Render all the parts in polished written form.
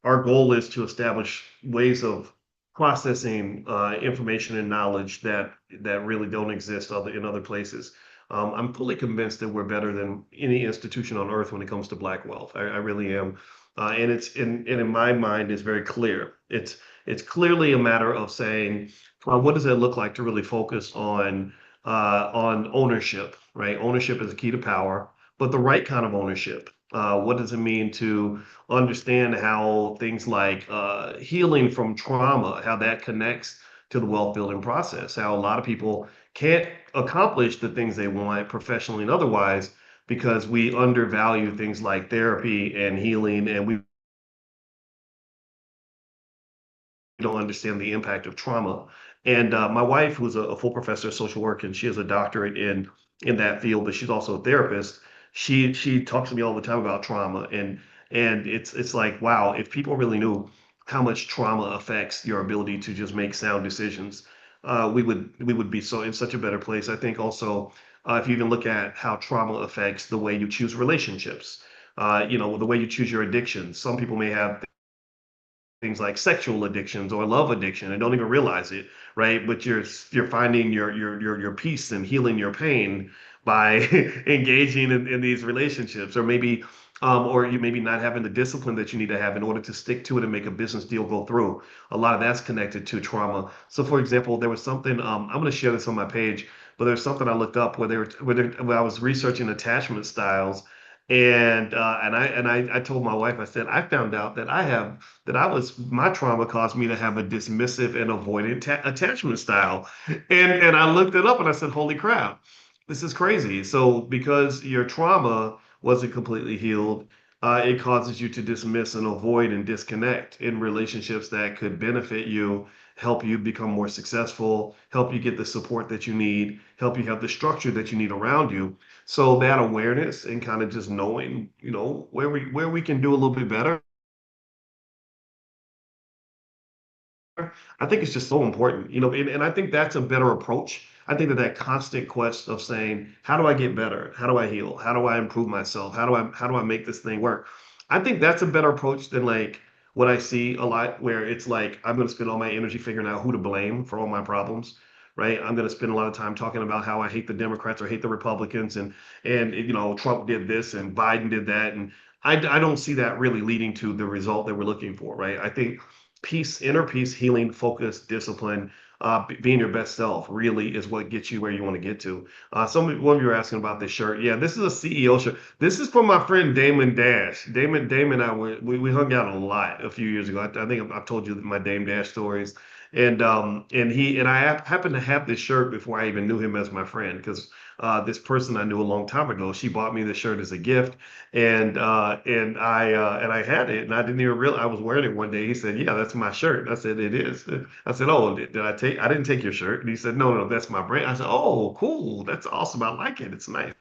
our goal is to establish ways of processing information and knowledge that really don't exist in other places. I'm fully convinced that we're better than any institution on earth when it comes to Black wealth. I really am. And in my mind, it's very clear. It's clearly a matter of saying, what does it look like to really focus on ownership, right? Ownership is the key to power, but the right kind of ownership. What does it mean to understand how things like healing from trauma, how that connects to the wealth building process? How a lot of people can't accomplish the things they want professionally and otherwise because we undervalue things like therapy and healing, and we don't understand the impact of trauma. And my wife, who's a full professor of social work, and she has a doctorate in that field, but she's also a therapist. She talks to me all the time about trauma, and it's like, wow, if people really knew how much trauma affects your ability to just make sound decisions, we would be so in such a better place. I think also, if you even look at how trauma affects the way you choose relationships, the way you choose your addictions. Some people may have things like sexual addictions or love addiction and don't even realize it, right? But you're finding your peace and healing your pain by engaging in these relationships, or you maybe not having the discipline that you need to have in order to stick to it and make a business deal go through. A lot of that's connected to trauma. So, for example, there was something I'm going to share this on my page, but there's something I looked up where I was researching attachment styles, and I told my wife, I said, I found out my trauma caused me to have a dismissive and avoidant attachment style. And I looked it up and I said, holy crap, this is crazy. So because your trauma wasn't completely healed, it causes you to dismiss and avoid and disconnect in relationships that could benefit you, help you become more successful, help you get the support that you need, help you have the structure that you need around you. So that awareness and kind of just knowing, where we can do a little bit better, I think it's just so important, and I think that's a better approach. I think that constant quest of saying, how do I get better? How do I heal? How do I improve myself? How do I make this thing work? I think that's a better approach than like what I see a lot where it's like I'm going to spend all my energy figuring out who to blame for all my problems, right? I'm going to spend a lot of time talking about how I hate the Democrats or hate the Republicans, and Trump did this and Biden did that, and I don't see that really leading to the result that we're looking for, right? I think peace, inner peace, healing, focus, discipline, being your best self really is what gets you where you want to get to. One of you were asking about this shirt. Yeah, this is a CEO shirt. This is from my friend Damon Dash. Damon and I we hung out a lot a few years ago. I think I've told you my Dame Dash stories. And I happened to have this shirt before I even knew him as my friend because this person I knew a long time ago, she bought me this shirt as a gift, and I had it, and I didn't even realize I was wearing it one day. He said, "Yeah, that's my shirt." I said, "It is." I said, "Oh, did I take? I didn't take your shirt." And he said, "No, no, that's my brand." I said, "Oh, cool. That's awesome. I like it. It's nice."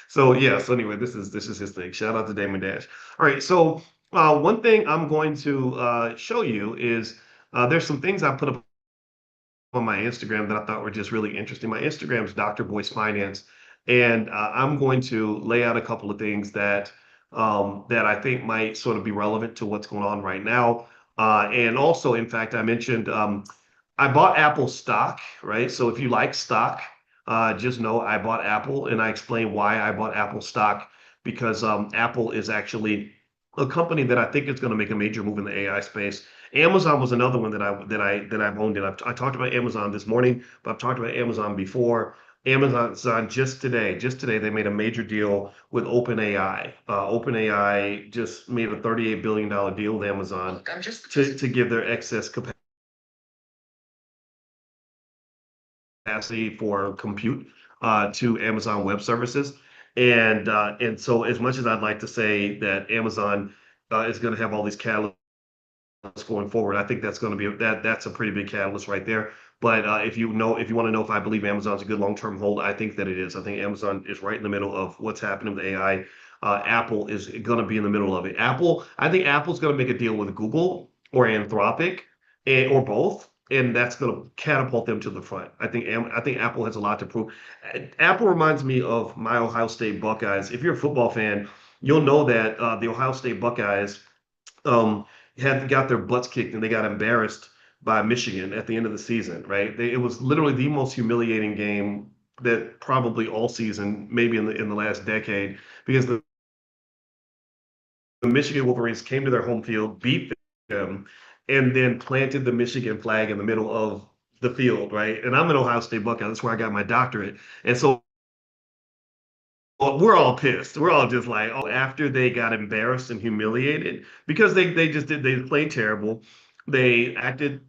So yeah. So anyway, this is his thing. Shout out to Damon Dash. All right. So one thing I'm going to show you is there's some things I put up on my Instagram that I thought were just really interesting. My Instagram is Dr. Boyce Finance, and I'm going to lay out a couple of things that I think might sort of be relevant to what's going on right now. And also, in fact, I mentioned I bought Apple stock, right? So if you like stock, just know I bought Apple, and I explain why I bought Apple stock because Apple is actually a company that I think is going to make a major move in the AI space. Amazon was another one that I've owned in. I talked about Amazon this morning, but I've talked about Amazon before. Amazon just today, they made a major deal with OpenAI. OpenAI just made a $38 billion deal with Amazon to give their excess capacity for compute to Amazon Web Services. And so as much as I'd like to say that Amazon is going to have all these catalysts going forward. I think that's going to be that's a pretty big catalyst right there. But if you want to know if I believe Amazon's a good long-term hold, I think that it is. I think Amazon is right in the middle of what's happening with AI. Apple is going to be in the middle of it. I think Apple's going to make a deal with Google or Anthropic, or both, and that's going to catapult them to the front. I think Apple has a lot to prove. Apple reminds me of my Ohio State Buckeyes. If you're a football fan, you'll know that the Ohio State Buckeyes um, had got their butts kicked and they got embarrassed by Michigan at the end of the season, right? It was literally the most humiliating game that probably all season, maybe in the last decade, because the Michigan Wolverines came to their home field, beat them, and then planted the Michigan flag in the middle of the field, right? And I'm an Ohio State Buckeye. That's where I got my doctorate. And so well, we're all pissed. We're all just like, oh, after they got embarrassed and humiliated because they played terrible. They acted,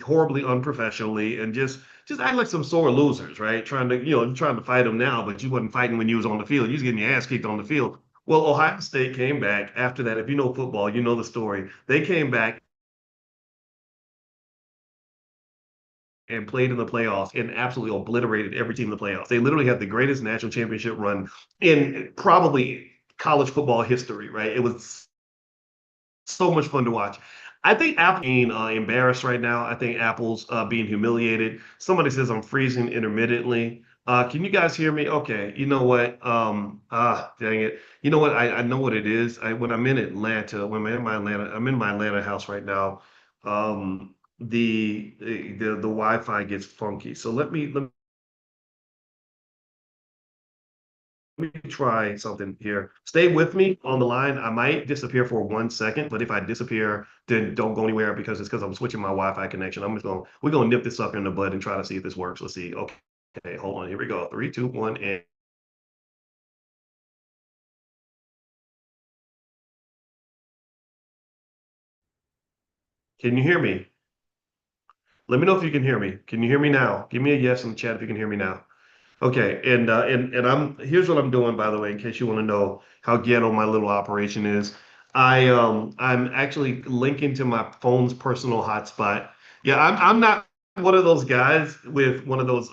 horribly unprofessionally and just act like some sore losers, right? Trying to fight them now, but you wasn't fighting when you was on the field. You was getting your ass kicked on the field. Well, Ohio State came back after that. If you know football, you know the story. They came back and played in the playoffs and absolutely obliterated every team in the playoffs. They literally had the greatest national championship run in probably college football history, right? It was so much fun to watch. I think Apple being embarrassed right now. I think Apple's being humiliated. Somebody says I'm freezing intermittently. Can you guys hear me? Okay. You know what? Dang it. You know what? I know what it is. When I'm in Atlanta, I'm in my Atlanta house right now. The Wi-Fi gets funky. So let me try something here. Stay with me on the line. I might disappear for 1 second, but if I disappear, then don't go anywhere because it's because I'm switching my Wi-Fi connection. We're gonna nip this up in the bud and try to see if this works. Let's see. Okay, hold on. Here we go. Three, two, one, and can you hear me? Let me know if you can hear me. Can you hear me now? Give me a yes in the chat if you can hear me now. Okay, and I'm here's what I'm doing by the way, in case you want to know how ghetto my little operation is. I'm actually linking to my phone's personal hotspot. Yeah, I'm not one of those guys with one of those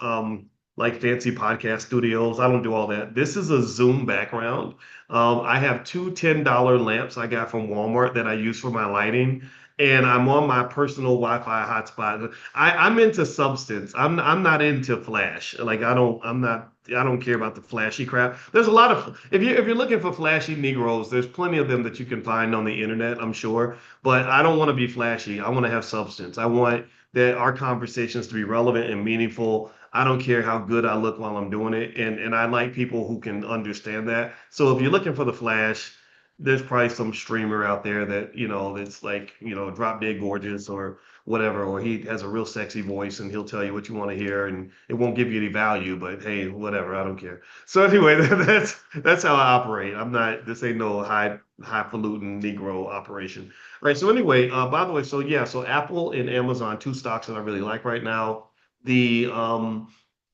like fancy podcast studios. I don't do all that. This is a Zoom background. I have two $10 lamps I got from Walmart that I use for my lighting, and I'm on my personal Wi-Fi hotspot. I'm into substance. I'm not into flash. Like I don't care about the flashy crap. There's a lot of if you're looking for flashy Negroes, there's plenty of them that you can find on the internet, I'm sure. But I don't want to be flashy. I want to have substance. I want that our conversations to be relevant and meaningful. I don't care how good I look while I'm doing it. And I like people who can understand that. So if you're looking for the flash, there's probably some streamer out there that, that's like, drop dead gorgeous or whatever, or he has a real sexy voice and he'll tell you what you want to hear and it won't give you any value, but hey, whatever, I don't care. So anyway, that's how I operate. This ain't no highfalutin Negro operation. Right. So anyway, by the way, so yeah, so Apple and Amazon, two stocks that I really like right now. The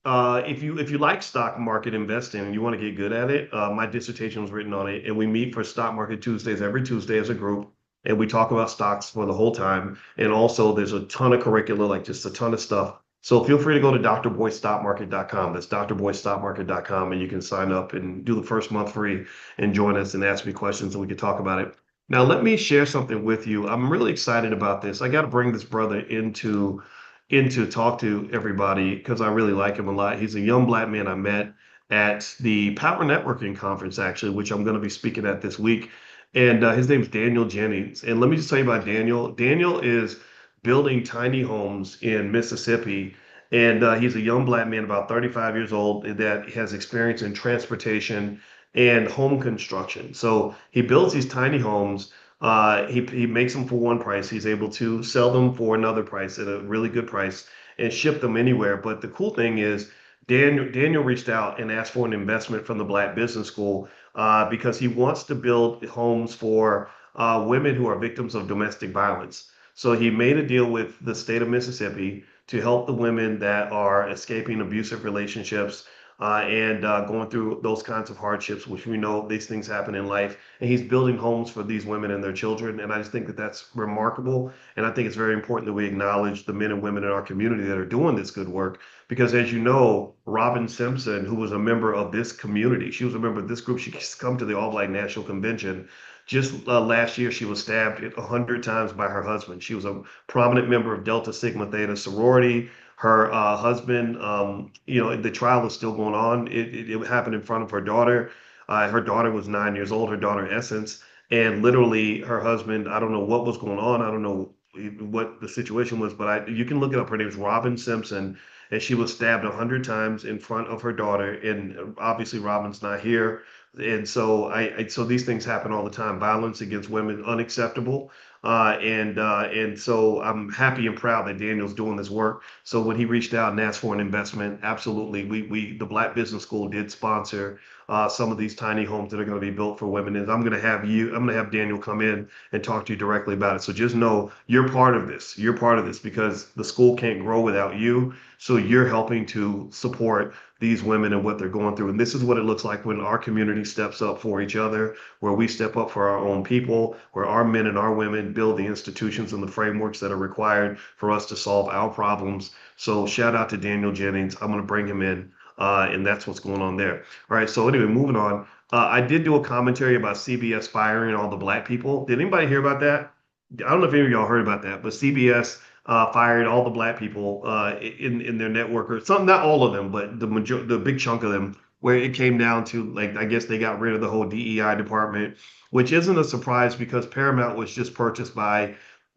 if you like stock market investing and you want to get good at it, my dissertation was written on it, and we meet for Stock Market Tuesdays every Tuesday as a group, and we talk about stocks for the whole time. And also, there's a ton of curricula, like just a ton of stuff. So feel free to go to drboystockmarket.com. That's drboystockmarket.com, and you can sign up and do the first month free and join us and ask me questions, and we can talk about it. Now, let me share something with you. I'm really excited about this. I got to bring this brother into talk to everybody because I really like him a lot. He's a young black man I met at the Power Networking Conference, actually, which I'm going to be speaking at this week. And his name is Daniel Jennings. And let me just tell you about Daniel. Daniel is building tiny homes in Mississippi. And he's a young black man, about 35 years old, that has experience in transportation and home construction. So he builds these tiny homes. He makes them for one price. He's able to sell them for another price at a really good price and ship them anywhere. But the cool thing is, Daniel reached out and asked for an investment from the Black Business School because he wants to build homes for women who are victims of domestic violence. So he made a deal with the state of Mississippi to help the women that are escaping abusive relationships and going through those kinds of hardships, which we know these things happen in life. And he's building homes for these women and their children. And I just think that that's remarkable. And I think it's very important that we acknowledge the men and women in our community that are doing this good work. Because as you know, Robin Simpson, who was a member of this community, she was a member of this group. She's come to the All Black National Convention. Just last year, she was stabbed 100 times by her husband. She was a prominent member of Delta Sigma Theta sorority. Her husband, the trial is still going on. It happened in front of her daughter. Her daughter was 9 years old, her daughter Essence, and literally her husband, I don't know what was going on. I don't know what the situation was, but you can look it up. Her name is Robin Simpson, and she was stabbed 100 times in front of her daughter. And obviously, Robin's not here. And so so these things happen all the time. Violence against women unacceptable. And so I'm happy and proud that Daniel's doing this work. So when he reached out and asked for an investment, absolutely, the Black Business School did sponsor some of these tiny homes that are going to be built for women. And I'm going to have Daniel come in and talk to you directly about it. So just know you're part of this. You're part of this because the school can't grow without you. So you're helping to support these women and what they're going through. And this is what it looks like when our community steps up for each other, where we step up for our own people, where our men and our women build the institutions and the frameworks that are required for us to solve our problems. So shout out to Daniel Jennings. I'm going to bring him in. And that's what's going on there. All right. So anyway, moving on. I did do a commentary about CBS firing all the Black people. Did anybody hear about that? I don't know if any of y'all heard about that, but CBS fired all the Black people in their network, or some, not all of them, but the big chunk of them, where it came down to, like, I guess they got rid of the whole DEI department, which isn't a surprise because Paramount was just purchased by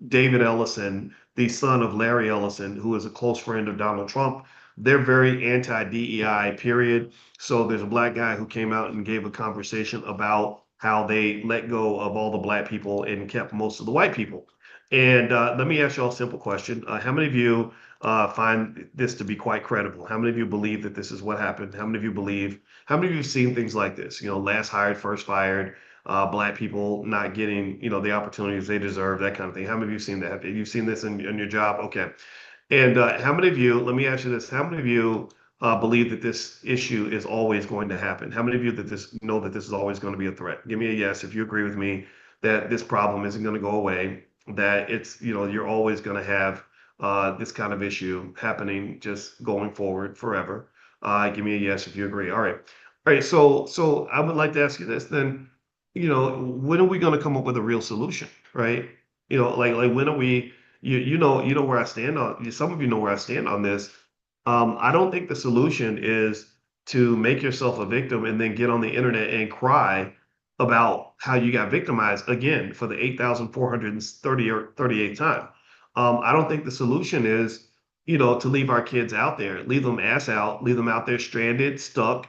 David Ellison, the son of Larry Ellison, who is a close friend of Donald Trump. They're very anti-DEI, period. So there's a Black guy who came out and gave a conversation about how they let go of all the Black people and kept most of the white people. And let me ask you all a simple question. How many of you find this to be quite credible? How many of you believe that this is what happened? How many of you have seen things like this? Last hired, first fired, Black people not getting, the opportunities they deserve, that kind of thing. How many of you seen that? Have you seen this in your job? Okay. And how many of you, let me ask you this, how many of you believe that this issue is always going to happen? How many of you know that this is always going to be a threat? Give me a yes if you agree with me that this problem isn't going to go away, that you're always going to have this kind of issue happening just going forward forever. Give me a yes if you agree. All right. All right. So I would like to ask you this then, when are we going to come up with a real solution, right? Like when are we, you know where I stand on, some of you know where I stand on this. I don't think the solution is to make yourself a victim and then get on the internet and cry about how you got victimized again for the 8,430 or 38th time. I don't think the solution is, to leave our kids out there, leave them ass out, leave them out there stranded, stuck,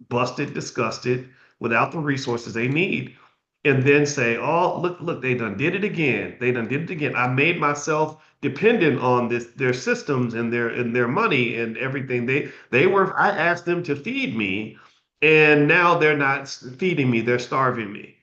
busted, disgusted, without the resources they need. And then say, oh, look, they done did it again. They done did it again. I made myself dependent on their systems and their money and everything. I asked them to feed me, and now they're not feeding me, they're starving me.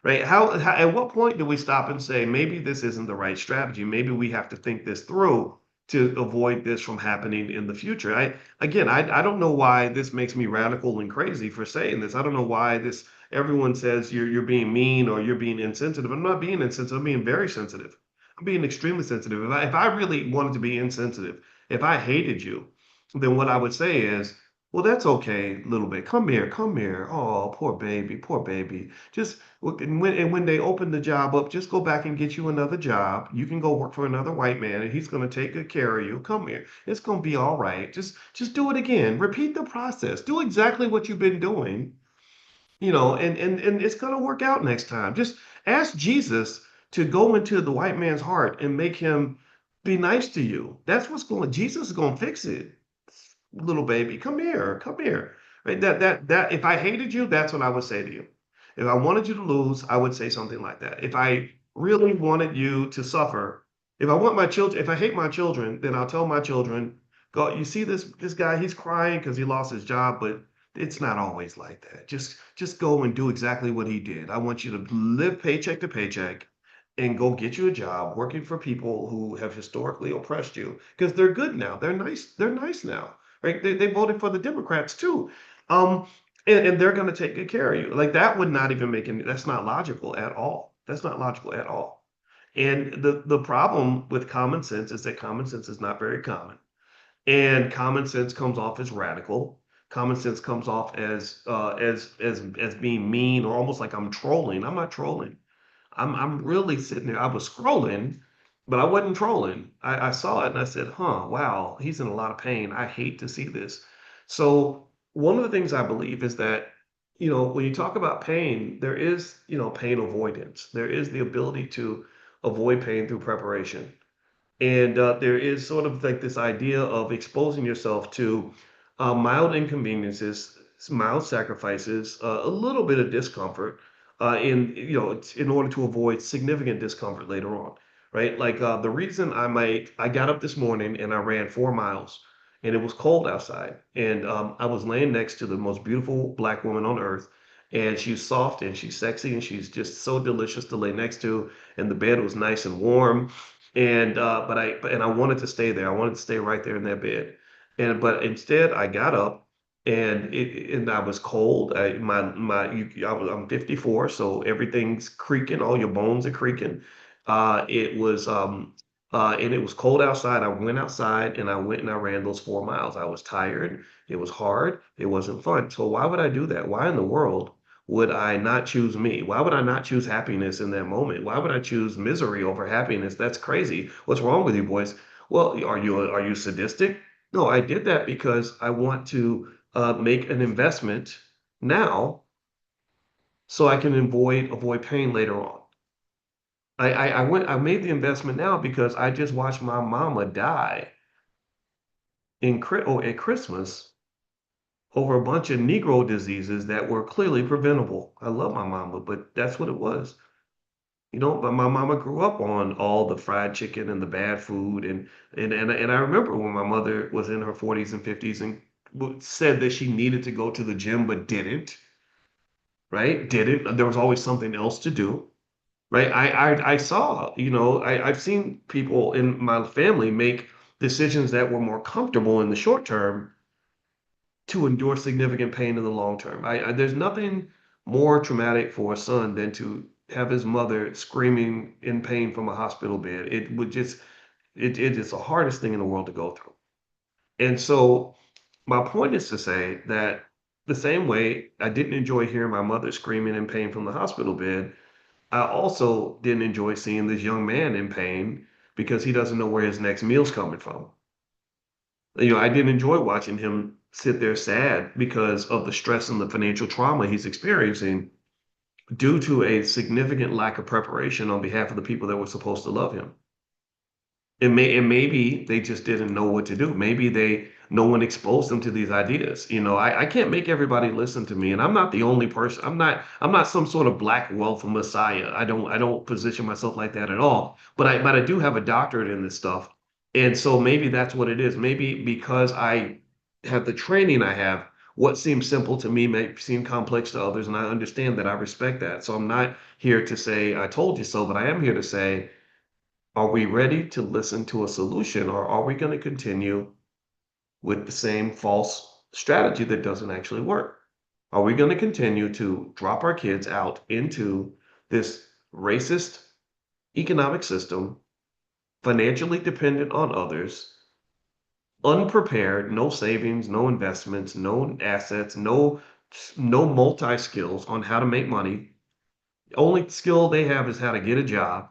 Right? At what point do we stop and say, maybe this isn't the right strategy? Maybe we have to think this through to avoid this from happening in the future. I don't know why this makes me radical and crazy for saying this. I don't know why this everyone says you're being mean or you're being insensitive. I'm not being insensitive. I'm being very sensitive. I'm being extremely sensitive. If I really wanted to be insensitive, if I hated you, then what I would say is, well, that's okay, little bit. Come here, come here. Oh, poor baby, poor baby. Just and when they open the job up, just go back and get you another job. You can go work for another white man, and he's going to take good care of you. Come here. It's going to be all right. Just do it again. Repeat the process. Do exactly what you've been doing, and it's going to work out next time. Just ask Jesus to go into the white man's heart and make him be nice to you. Jesus is going to fix it. Little baby, come here, come here. Right? That if I hated you, that's what I would say to you. If I wanted you to lose, I would say something like that. If I really wanted you to suffer, if I hate my children, then I'll tell my children, go, you see this guy, he's crying because he lost his job, but it's not always like that. Just go and do exactly what he did. I want you to live paycheck to paycheck and go get you a job working for people who have historically oppressed you because they're good now. They're nice now, right? They voted for the Democrats too. And they're going to take good care of you. Like that would not even that's not logical at all. That's not logical at all. And the problem with common sense is that common sense is not very common. And common sense comes off as radical. Common sense comes off as being mean or almost like I'm trolling. I'm not trolling. I'm really sitting there. I was scrolling, but I wasn't trolling. I saw it and I said, huh, wow, he's in a lot of pain. I hate to see this. So one of the things I believe is that when you talk about pain, there is, pain avoidance. There is the ability to avoid pain through preparation. And there is sort of like this idea of exposing yourself to mild inconveniences, mild sacrifices, a little bit of discomfort, in order to avoid significant discomfort later on, right? Like the reason I got up this morning and I ran 4 miles, and it was cold outside, and I was laying next to the most beautiful black woman on earth, and she's soft and she's sexy and she's just so delicious to lay next to, and the bed was nice and warm, and I wanted to stay there. I wanted to stay right there in that bed. But instead I got up, and I was cold. I'm 54, so everything's creaking, all your bones are creaking. And it was cold outside. I went outside and I went and I ran those 4 miles. I was tired. It was hard. It wasn't fun. So why would I do that? Why in the world would I not choose me? Why would I not choose happiness in that moment? Why would I choose misery over happiness? That's crazy. What's wrong with you, boys? Well, are you sadistic? No, I did that because I want to make an investment now so I can avoid pain later on. I made the investment now because I just watched my mama die at Christmas over a bunch of Negro diseases that were clearly preventable. I love my mama, but that's what it was. But my mama grew up on all the fried chicken and the bad food, and I remember when my mother was in her 40s and 50s and said that she needed to go to the gym but didn't, right? Didn't. There was always something else to do, right? I saw, I've seen people in my family make decisions that were more comfortable in the short term to endure significant pain in the long term. There's nothing more traumatic for a son than to have his mother screaming in pain from a hospital bed. It is the hardest thing in the world to go through. And so my point is to say that the same way I didn't enjoy hearing my mother screaming in pain from the hospital bed, I also didn't enjoy seeing this young man in pain because he doesn't know where his next meal's coming from. I didn't enjoy watching him sit there sad because of the stress and the financial trauma he's experiencing due to a significant lack of preparation on behalf of the people that were supposed to love him. And maybe they just didn't know what to do. Maybe no one exposed them to these ideas. I can't make everybody listen to me, and I'm not the only person. I'm not some sort of black wealth messiah. I don't position myself like that at all. But I do have a doctorate in this stuff. And so maybe that's what it is. Maybe because I have the training I have, what seems simple to me may seem complex to others, and I understand that. I respect that. So I'm not here to say I told you so, but I am here to say, are we ready to listen to a solution, or are we going to continue with the same false strategy that doesn't actually work? Are we going to continue to drop our kids out into this racist economic system, financially dependent on others, unprepared, no savings, no investments, no assets, no multi skills on how to make money? The only skill they have is how to get a job,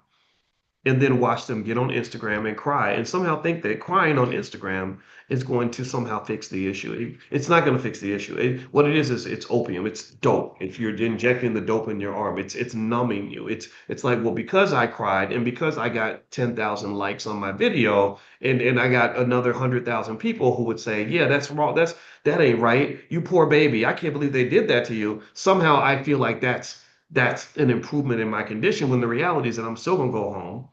and then watch them get on Instagram and cry and somehow think that crying on Instagram is going to somehow fix the issue. It's not going to fix the issue. What it is it's opium. It's dope. If you're injecting the dope in your arm, it's numbing you. It's like, well, because I cried and because I got 10,000 likes on my video, and I got another 100,000 people who would say, yeah, that's wrong. That ain't right. You poor baby. I can't believe they did that to you. Somehow I feel like that's an improvement in my condition, when the reality is that I'm still gonna go home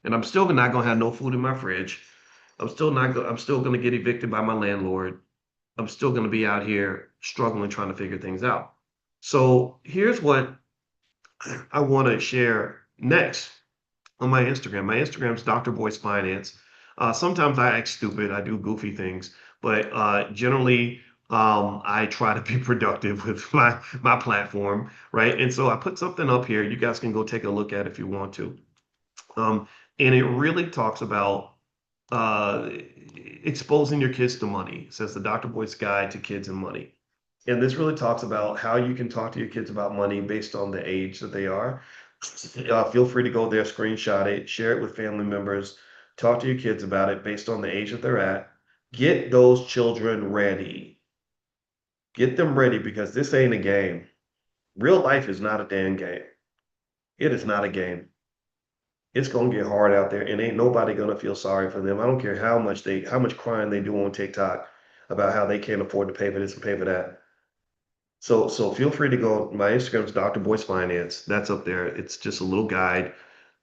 and I'm still not gonna have no food in my fridge. I'm still gonna get evicted by my landlord. I'm still gonna be out here struggling trying to figure things out. So here's what I want to share next on my Instagram. My Instagram's Dr. Boyce Finance. Sometimes I act stupid. I do goofy things, but generally I try to be productive with my platform, right? And so I put something up here. You guys can go take a look at if you want to. Um, and it really talks about uh, exposing your kids to money. It says the Dr. Boyce Guide to Kids and Money. And this really talks about how you can talk to your kids about money based on the age that they are. Feel free to go there, screenshot it, share it with family members, talk to your kids about it based on the age that they're at. Get those children ready. Get them ready, because this ain't a game. Real life is not a damn game. It is not a game. It's gonna get hard out there, and ain't nobody gonna feel sorry for them. I don't care how much crying they do on TikTok about how they can't afford to pay for this and pay for that. So feel free to go. My Instagram is Dr. Boyce Finance. That's up there. It's just a little guide.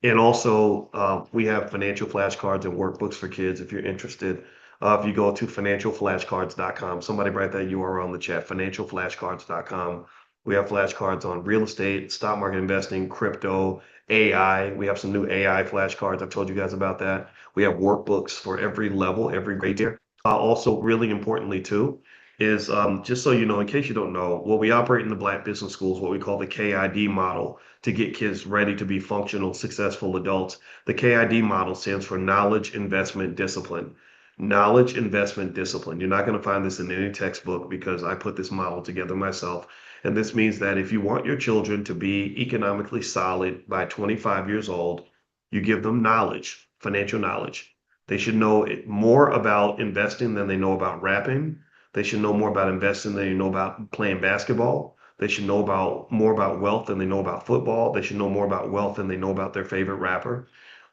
And also, we have financial flashcards and workbooks for kids if you're interested. If you go to financialflashcards.com, somebody write that URL in the chat, financialflashcards.com. We have flashcards on real estate, stock market investing, crypto, AI. We have some new AI flashcards. I've told you guys about that. We have workbooks for every level, every grade tier. Also, really importantly, too, is just so you know, in case you don't know, well, we operate in the Black business schools, what we call the KID model to get kids ready to be functional, successful adults. The KID model stands for knowledge, investment, discipline. Knowledge, investment, discipline. You're not going to find this in any textbook because I put this model together myself. And this means that if you want your children to be economically solid by 25 years old, you give them knowledge, financial knowledge. They should know more about investing than they know about rapping. They should know more about investing than they know about playing basketball. They should know about more about wealth than they know about football. They should know more about wealth than they know about their favorite rapper.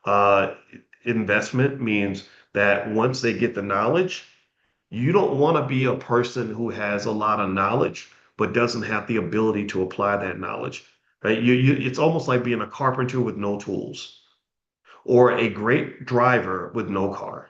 Uh, Investment means that once they get the knowledge, you don't want to be a person who has a lot of knowledge but doesn't have the ability to apply that knowledge. Right? It's almost like being a carpenter with no tools or a great driver with no car.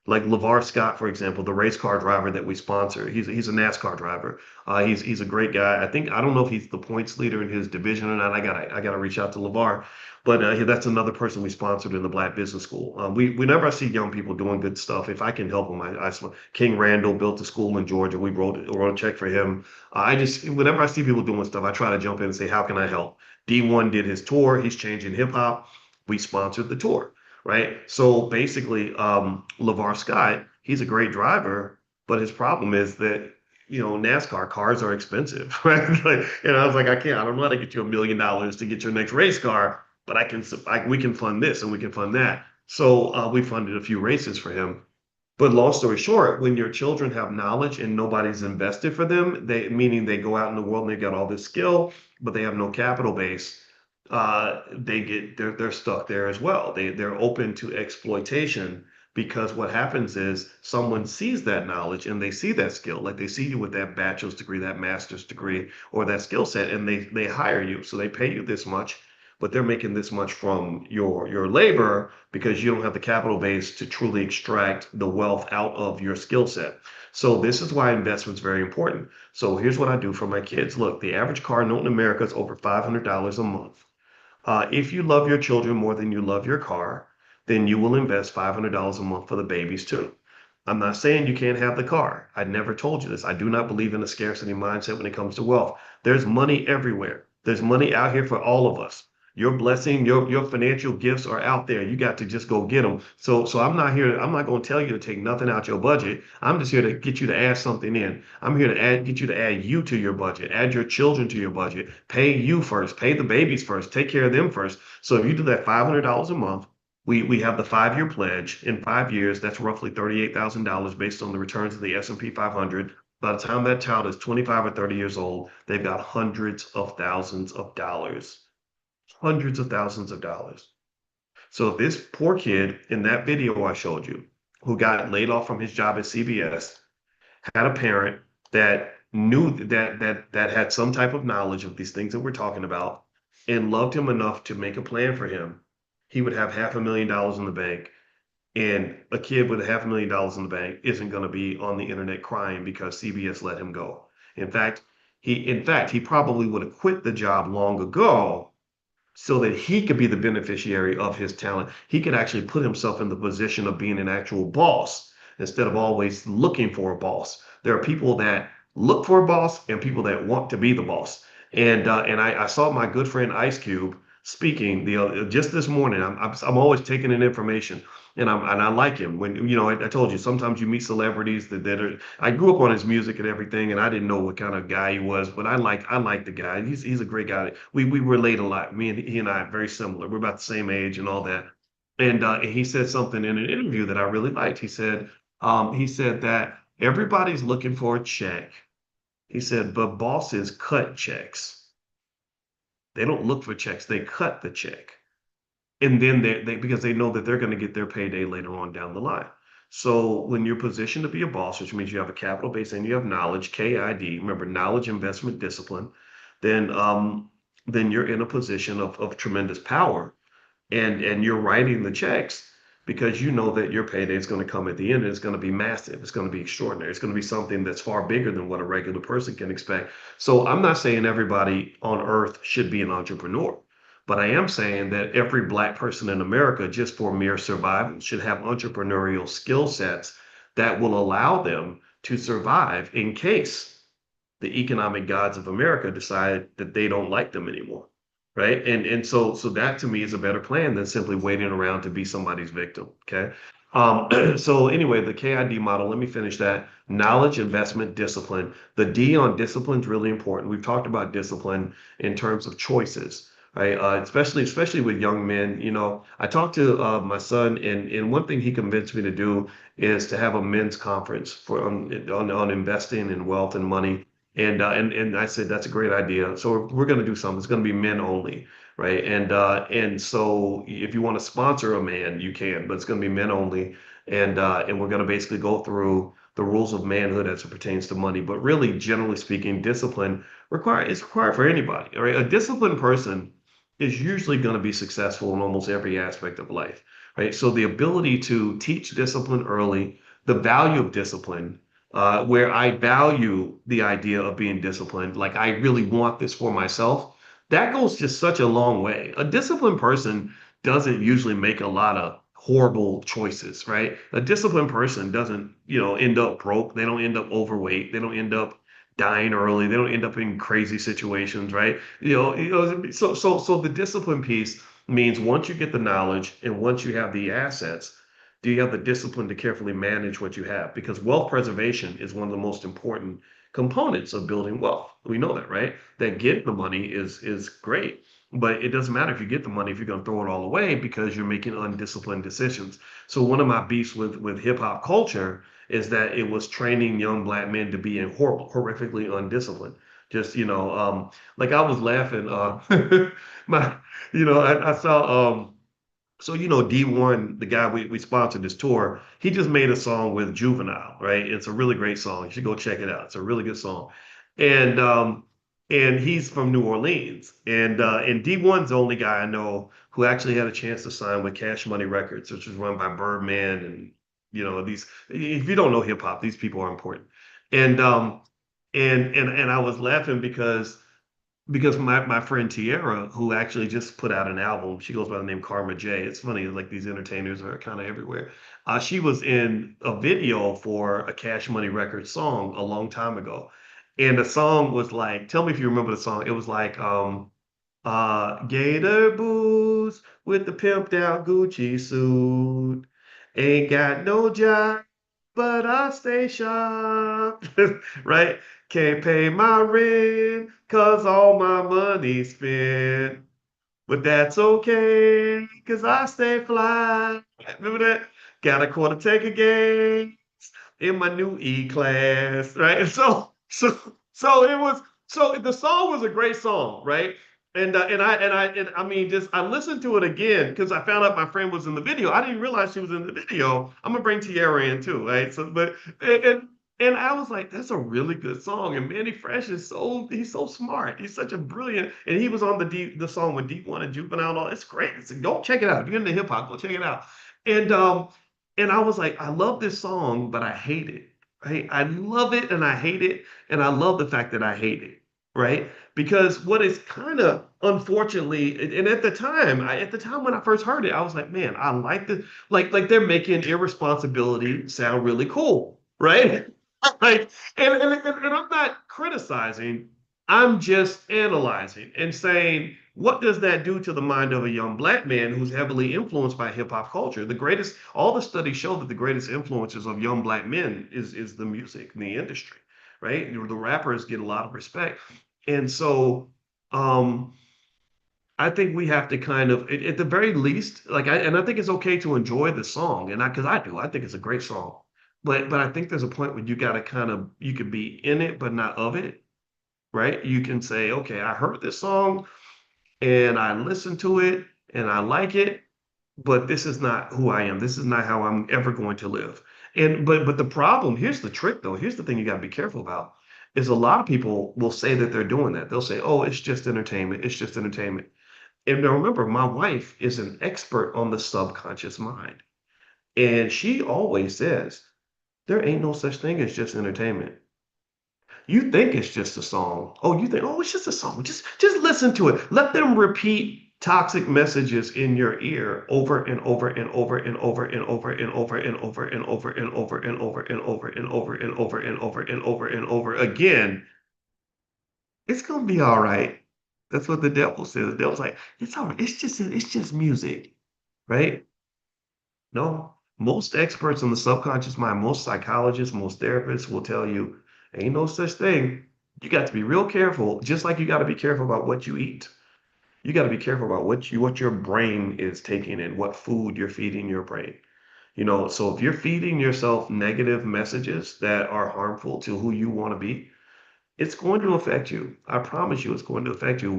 Like LeVar Scott, for example, the race car driver that we sponsor. He's a NASCAR driver. He's a great guy. I don't know if he's the points leader in his division or not. I gotta reach out to LeVar, but that's another person we sponsored in the Black Business School. We whenever I see young people doing good stuff, if I can help them, King Randall built a school in Georgia. We wrote a check for him. I just whenever I see people doing stuff, I try to jump in and say, how can I help? D1 did his tour. He's changing hip hop. We sponsored the tour, right? So basically, LeVar Scott, he's a great driver, but his problem is that, NASCAR cars are expensive, right? Like, and I was like, I don't know how to get you $1 million to get your next race car, but we can fund this and we can fund that. So we funded a few races for him. But long story short, when your children have knowledge and nobody's invested for them, meaning they go out in the world and they got all this skill, but they have no capital base, they're stuck there as well. They're open to exploitation because what happens is someone sees that knowledge and they see that skill, like they see you with that bachelor's degree, that master's degree, or that skill set, and they hire you. So they pay you this much, but they're making this much from your labor because you don't have the capital base to truly extract the wealth out of your skill set. So this is why investment's very important. So here's what I do for my kids. Look, the average car note in America is over $500 a month. If you love your children more than you love your car, then you will invest $500 a month for the babies too. I'm not saying you can't have the car. I never told you this. I do not believe in a scarcity mindset when it comes to wealth. There's money everywhere. There's money out here for all of us. Your blessing, your financial gifts are out there. You got to just go get them. So I'm not going to tell you to take nothing out your budget. I'm just here to get you to add something in. I'm here to get you to add you to your budget, add your children to your budget, pay you first, pay the babies first, take care of them first. So if you do that $500 a month, we have the 5-year pledge. In 5 years, that's roughly $38,000 based on the returns of the S&P 500. By the time that child is 25 or 30 years old, they've got hundreds of thousands of dollars. Hundreds of thousands of dollars. So if this poor kid in that video I showed you, who got laid off from his job at CBS, had a parent that knew that had some type of knowledge of these things that we're talking about and loved him enough to make a plan for him, he would have $500,000 in the bank. And a kid with $500,000 in the bank isn't going to be on the internet crying because CBS let him go. In fact, he probably would have quit the job long ago so that he could be the beneficiary of his talent. He could actually put himself in the position of being an actual boss instead of always looking for a boss. There are people that look for a boss and people that want to be the boss. And I saw my good friend Ice Cube speaking just this morning. I'm always taking in information, and I like him. When I told you sometimes you meet celebrities that are. I grew up on his music and everything, and I didn't know what kind of guy he was, but I like the guy. He's a great guy. We relate a lot. He and I are very similar. We're about the same age and all that. And he said something in an interview that I really liked. He said that everybody's looking for a check. He said, but bosses cut checks. They don't look for checks, they cut the check. And then they because they know that they're going to get their payday later on down the line. So when you're positioned to be a boss, which means you have a capital base and you have knowledge, KID, remember knowledge, investment, discipline, then then you're in a position of tremendous power and you're writing the checks because you know that your payday is going to come at the end and it's going to be massive. It's going to be extraordinary. It's going to be something that's far bigger than what a regular person can expect. So I'm not saying everybody on earth should be an entrepreneur, but I am saying that every black person in America, just for mere survival, should have entrepreneurial skill sets that will allow them to survive in case the economic gods of America decide that they don't like them anymore. Right. And so that to me is a better plan than simply waiting around to be somebody's victim. Okay. So anyway, the KID model, let me finish that. Knowledge, investment, discipline. The D on discipline is really important. We've talked about discipline in terms of choices, right? Especially with young men. I talked to my son, and one thing he convinced me to do is to have a men's conference for on investing in wealth and money. And I said that's a great idea. So we're going to do something. It's going to be men only, right? And so if you want to sponsor a man, you can, but it's going to be men only. And we're going to basically go through the rules of manhood as it pertains to money. But really, generally speaking, discipline is required for anybody. All right, a disciplined person is usually going to be successful in almost every aspect of life, right? So the ability to teach discipline early, the value of discipline where I value the idea of being disciplined, like I really want this for myself, that goes just such a long way. A disciplined person doesn't usually make a lot of horrible choices, right? A disciplined person doesn't, end up broke. They don't end up overweight. They don't end up dying early. They don't end up in crazy situations, right? So the discipline piece means once you get the knowledge and once you have the assets, do you have the discipline to carefully manage what you have? Because wealth preservation is one of the most important components of building wealth. We know that, right? That getting the money is great, but it doesn't matter if you get the money if you're going to throw it all away because you're making undisciplined decisions. So one of my beefs with hip hop culture is that it was training young black men to be horrifically undisciplined. Just like I was laughing. My, I saw so D1, the guy we sponsored this tour, he just made a song with Juvenile, right? It's a really great song. You should go check it out. It's a really good song. And and he's from New Orleans. And D1's the only guy I know who actually had a chance to sign with Cash Money Records, which was run by Birdman and these if you don't know hip hop, these people are important. And and I was laughing because my friend Tierra, who actually just put out an album, she goes by the name Karma J. It's funny, like these entertainers are kind of everywhere. She was in a video for a Cash Money Records song a long time ago. And the song was like, tell me if you remember the song. It was like, Gator boots with the pimped out Gucci suit. Ain't got no job, but I stay sharp. Right? Can't pay my rent, cause all my money's spent. But that's okay, cause I stay fly. Remember that? Got a quarter take a game in my new E-class, right? So it was so the song was a great song, right? And I mean just I listened to it again because I found out my friend was in the video. I didn't realize she was in the video. I'm gonna bring Tierra in too, right? So but and I was like, that's a really good song. And Manny Fresh he's so smart. He's such a brilliant, and he was on the song with Deep One and Juvenile and all. It's great. Go check it out. If you're into hip hop, go check it out. And and I was like, I love this song, but I hate it. Right? I love it and I hate it. And I love the fact that I hate it. Right? Because what is kind of unfortunately, and at the time when I first heard it, I was like, man, I like the like they're making irresponsibility sound really cool. Right? Like, and I'm not criticizing, I'm just analyzing and saying, what does that do to the mind of a young black man who's heavily influenced by hip hop culture? All the studies show that the greatest influences of young black men is the music and the industry, right? The rappers get a lot of respect. And so, um, I think we have to kind of, at the very least, and I think it's okay to enjoy the song, and because I do, I think it's a great song. But I think there's a point where you got to you could be in it, but not of it, right? You can say, okay, I heard this song, and I listen to it and I like it, but this is not who I am. This is not how I'm ever going to live. And but the problem, here's the trick though. Here's the thing you got to be careful about is a lot of people will say that they're doing that. They'll say, "Oh, it's just entertainment. It's just entertainment." And now remember, my wife is an expert on the subconscious mind. And she always says, there ain't no such thing as just entertainment. You think it's just a song. Oh, you think, oh, it's just a song. Just listen to it. Let them repeat toxic messages in your ear over and over and over and over and over and over and over and over and over and over and over and over and over and over and over and over again. It's gonna be all right. That's what the devil says. The devil's like, it's all right. It's just music, right? No, most experts on the subconscious mind, most psychologists, most therapists will tell you, ain't no such thing. You got to be real careful, just like you got to be careful about what you eat. You got to be careful about what your brain is taking in, what food you're feeding your brain. So if you're feeding yourself negative messages that are harmful to who you want to be, it's going to affect you. I promise you, it's going to affect you.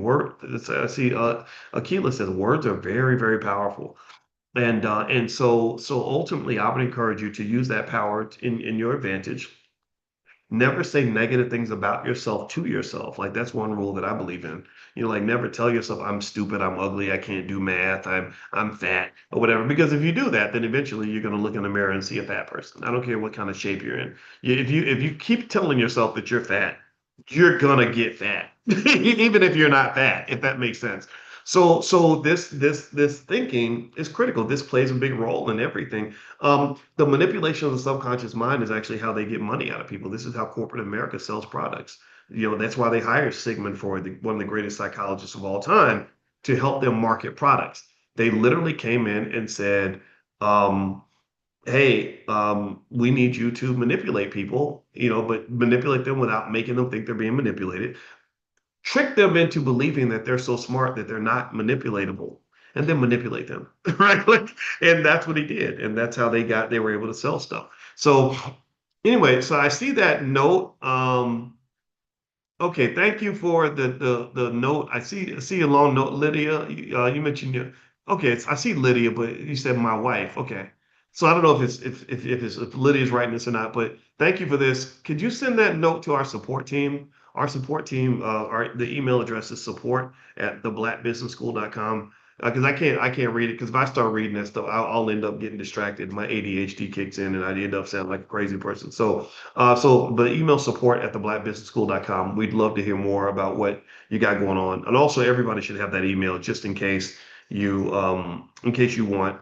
I see, Akila says words are very, very powerful. And so ultimately, I would encourage you to use that power in your advantage. Never say negative things about yourself to yourself. Like that's one rule that I believe in. Like never tell yourself I'm stupid, I'm ugly, I can't do math, I'm fat or whatever. Because if you do that, then eventually you're going to look in the mirror and see a fat person. I don't care what kind of shape you're in. If you keep telling yourself that you're fat, you're gonna get fat, even if you're not fat, if that makes sense. So this thinking is critical. This plays a big role in everything. The manipulation of the subconscious mind is actually how they get money out of people. This is how corporate America sells products. That's why they hired Sigmund Freud, one of the greatest psychologists of all time, to help them market products. They literally came in and said, hey, we need you to manipulate people, but manipulate them without making them think they're being manipulated, trick them into believing that they're so smart that they're not manipulatable, and then manipulate them, right? And that's what he did, and that's how they were able to sell stuff. So anyway, so I see that note. Okay, thank you for the note. I see a long note, Lydia. You mentioned your okay. I see Lydia, but you said my wife. Okay, so I don't know if Lydia's writing this or not, but thank you for this. Could you send that note to our support team? Our support team, the email address is support@theblackbusinessschool.com. Because I can't read it because if I start reading that stuff, I'll end up getting distracted. My ADHD kicks in, and I end up sounding like a crazy person. So the email support@theblackbusinessschool.com. We'd love to hear more about what you got going on. And also everybody should have that email just in case you want,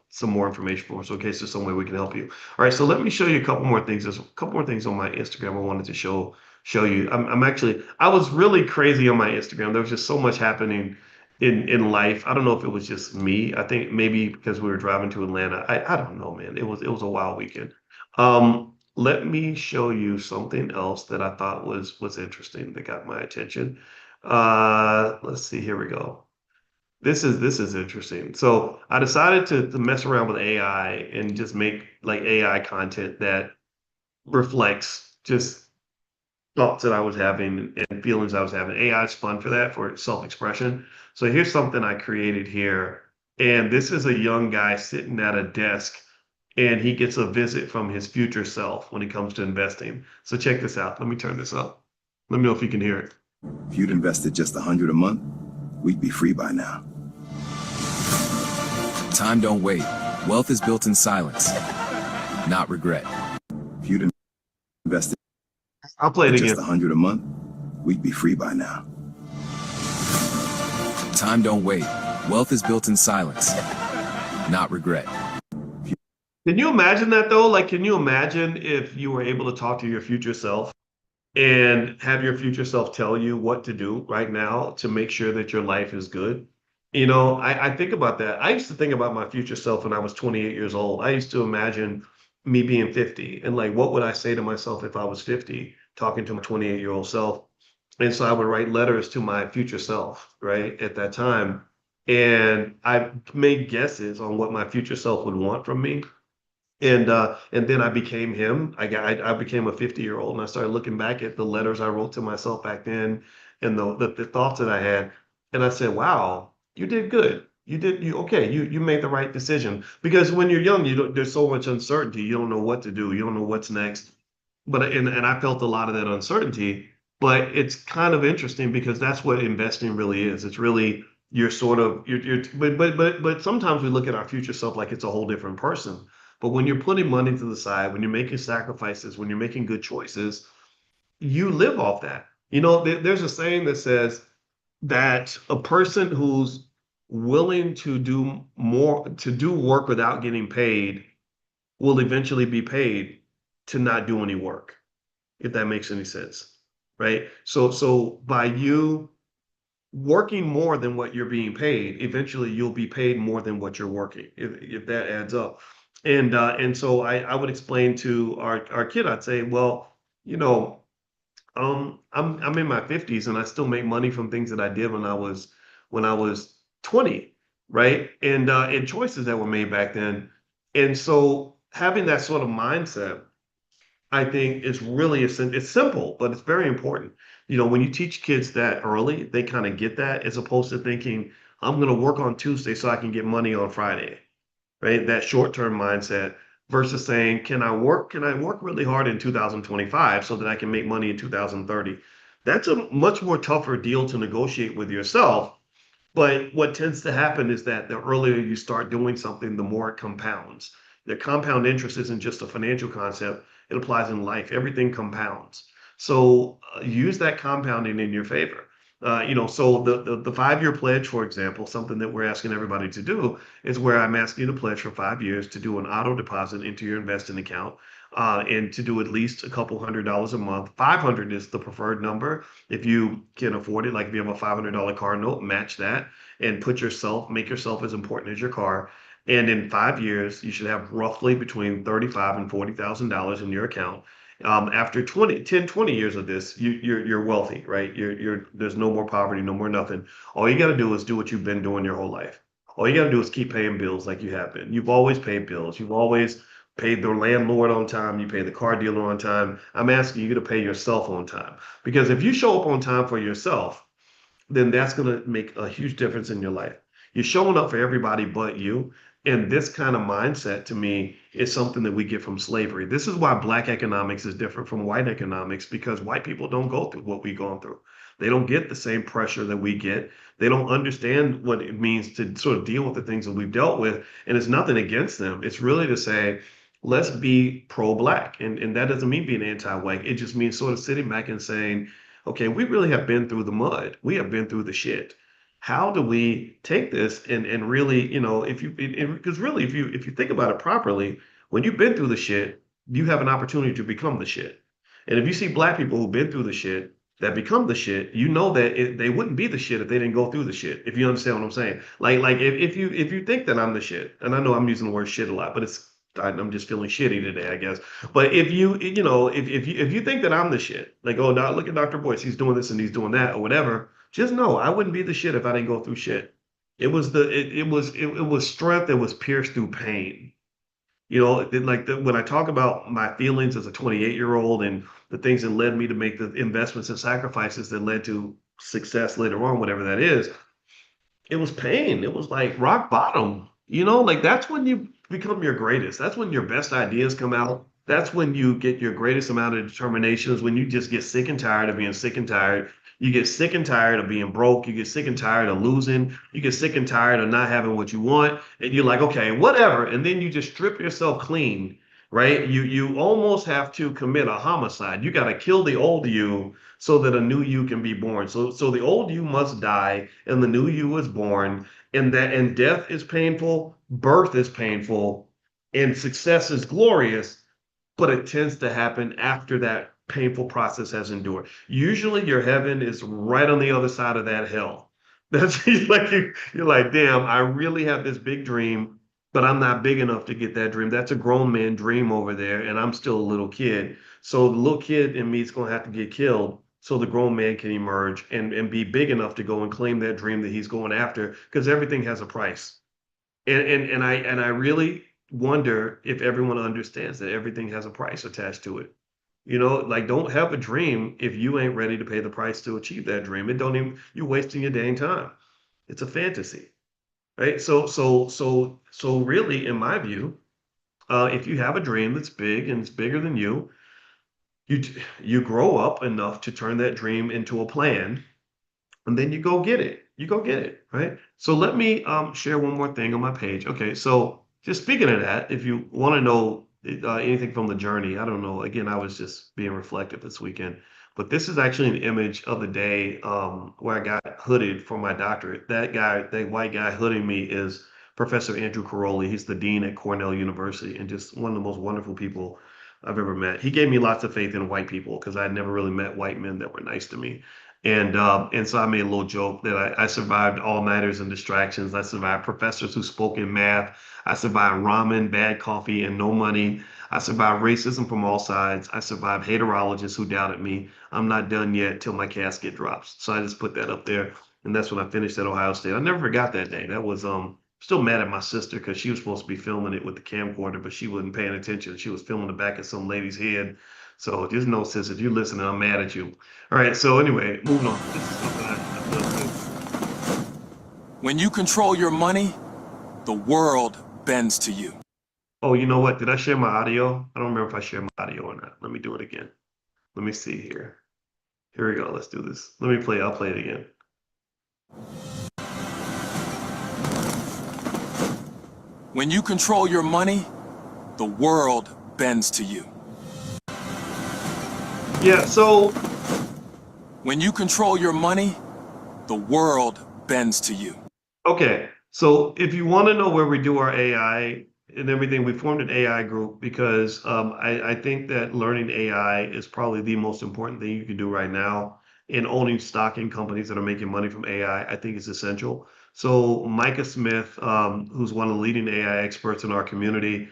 some more information for us, so in case there's some way we can help you. All right, so let me show you a couple more things. There's a couple more things on my Instagram I wanted to show you. I was really crazy on my Instagram. There was just so much happening in life. I don't know if it was just me. I think maybe because we were driving to Atlanta. I don't know, man. It was a wild weekend. Let me show you something else that I thought was interesting that got my attention. Let's see. Here we go. This is interesting. So I decided to mess around with AI and just make like AI content that reflects just thoughts that I was having and feelings I was having. AI is fun for that, for self-expression. So here's something I created here. And this is a young guy sitting at a desk and he gets a visit from his future self when it comes to investing. So check this out. Let me turn this up. Let me know if you can hear it. If you'd invested just $100 a month, we'd be free by now. Time don't wait. Wealth is built in silence, not regret. If you'd invested I'll play it just again. $100 a month, we'd be free by now. Time don't wait. Wealth is built in silence, not regret. Can you imagine that though? Like, can you imagine if you were able to talk to your future self and have your future self tell you what to do right now to make sure that your life is good? I think about that. I used to think about my future self when I was 28 years old. I used to imagine me being 50 and like, what would I say to myself if I was 50, talking to my 28-year-old self? And so I would write letters to my future self, right, at that time. And I made guesses on what my future self would want from me. And then I became him. I became a 50-year-old and I started looking back at the letters I wrote to myself back then and the thoughts that I had. And I said, wow, you did good. You made the right decision. Because when you're young, there's so much uncertainty. You don't know what to do. You don't know what's next. And I felt a lot of that uncertainty, but it's kind of interesting because that's what investing really is. It's really you're sort of you're but sometimes we look at our future self like it's a whole different person. But when you're putting money to the side, when you're making sacrifices, when you're making good choices, you live off that. There's a saying that says that a person who's willing to do more, to do work without getting paid, will eventually be paid to not do any work, if that makes any sense. Right? So by you working more than what you're being paid, eventually you'll be paid more than what you're working, if that adds up. And so I would explain to our kid, I'd say, well, you know, I'm in my 50s and I still make money from things that I did when I was 20, right? And choices that were made back then. And so having that sort of mindset, I think is really it's simple, but it's very important. When you teach kids that early, they kind of get that as opposed to thinking, I'm going to work on Tuesday so I can get money on Friday, right? That short-term mindset versus saying, can I work really hard in 2025 so that I can make money in 2030? That's a much more tougher deal to negotiate with yourself. But what tends to happen is that the earlier you start doing something, the more it compounds. The compound interest isn't just a financial concept, it applies in life. Everything compounds. So use that compounding in your favor. So the 5-year pledge, for example, something that we're asking everybody to do is where I'm asking you to pledge for 5 years to do an auto deposit into your investing account, and to do at least a couple $100s a month. 500 is the preferred number. If you can afford it, like if you have a $500 car note, match that and make yourself as important as your car. And in 5 years, you should have roughly between 35 and $40,000 in your account. After 20 years of this, you're wealthy, right? There's no more poverty, no more nothing. All you got to do is do what you've been doing your whole life. All you got to do is keep paying bills like you have been. You've always paid bills. You've always paid the landlord on time. You pay the car dealer on time. I'm asking you to pay yourself on time, because if you show up on time for yourself, then that's going to make a huge difference in your life. You're showing up for everybody but you. And this kind of mindset to me is something that we get from slavery. This is why Black economics is different from white economics, because white people don't go through what we've gone through. They don't get the same pressure that we get. They don't understand what it means to sort of deal with the things that we've dealt with. And it's nothing against them. It's really to say, let's be pro-Black. And that doesn't mean being anti-white. It just means sort of sitting back and saying, okay, we really have been through the mud. We have been through the shit. How do we take this and really, if you because really if you think about it properly, when you've been through the shit, you have an opportunity to become the shit. And if you see Black people who've been through the shit that become the shit, you know that they wouldn't be the shit if they didn't go through the shit. If you understand what I'm saying, like if you think that I'm the shit, and I know I'm using the word shit a lot, but I'm just feeling shitty today, I guess. But if you think that I'm the shit, like, oh, now look at Dr. Boyce, he's doing this and he's doing that or whatever, just know I wouldn't be the shit if I didn't go through shit. It was strength that was pierced through pain. When I talk about my feelings as a 28-year-old and the things that led me to make the investments and sacrifices that led to success later on, whatever that is, it was pain. It was like rock bottom. Like that's when you become your greatest. That's when your best ideas come out. That's when you get your greatest amount of determination, is when you just get sick and tired of being sick and tired. You get sick and tired of being broke. You get sick and tired of losing. You get sick and tired of not having what you want. And you're like, okay, whatever. And then you just strip yourself clean, right? You almost have to commit a homicide. You got to kill the old you so that a new you can be born. So the old you must die and the new you is born. And death is painful, birth is painful, and success is glorious, but it tends to happen after that painful process has endured. Usually your heaven is right on the other side of that hell. That's like you're like, damn, I really have this big dream, but I'm not big enough to get that dream. That's a grown man dream over there, and I'm still a little kid. So the little kid in me is going to have to get killed so the grown man can emerge and be big enough to go and claim that dream that he's going after, because everything has a price. And I really wonder if everyone understands that everything has a price attached to it. Like, don't have a dream if you ain't ready to pay the price to achieve that dream. It don't even, you're wasting your dang time. It's a fantasy, right? So really, in my view, if you have a dream that's big and it's bigger than you grow up enough to turn that dream into a plan, and then you go get it. You go get it, right? So let me share one more thing on my page. Okay, so just speaking of that, if you want to know anything from the journey, I don't know. Again, I was just being reflective this weekend, but this is actually an image of the day where I got hooded for my doctorate. That guy, that white guy hooding me, is Professor Andrew Caroli. He's the dean at Cornell University and just one of the most wonderful people I've ever met. He gave me lots of faith in white people because I had never really met white men that were nice to me. And so I made a little joke that I survived all-nighters and distractions. I survived professors who spoke in math. I survived ramen, bad coffee, and no money. I survived racism from all sides. I survived haterologists who doubted me. I'm not done yet till my casket drops. So I just put that up there, and that's when I finished at Ohio State. I never forgot that day. That was still mad at my sister because she was supposed to be filming it with the camcorder, but she wasn't paying attention. She was filming the back of some lady's head. So just know, sis, if you're listening, I'm mad at you. All right, so anyway, moving on. This is something I love to. When you control your money, the world bends to you. Oh, you know what? Did I share my audio? I don't remember if I shared my audio or not. Let me do it again. Let me see here. Here we go. Let's do this. Let me play. I'll play it again. When you control your money, the world bends to you. Yeah, so When you control your money, the world bends to you. okay. So if you want to know where we do our AI and everything, we formed an AI group because I think that learning AI is probably the most important thing you can do right now. And owning stock in companies that are making money from AI, I think is essential. So Micah Smith, who's one of the leading AI experts in our community,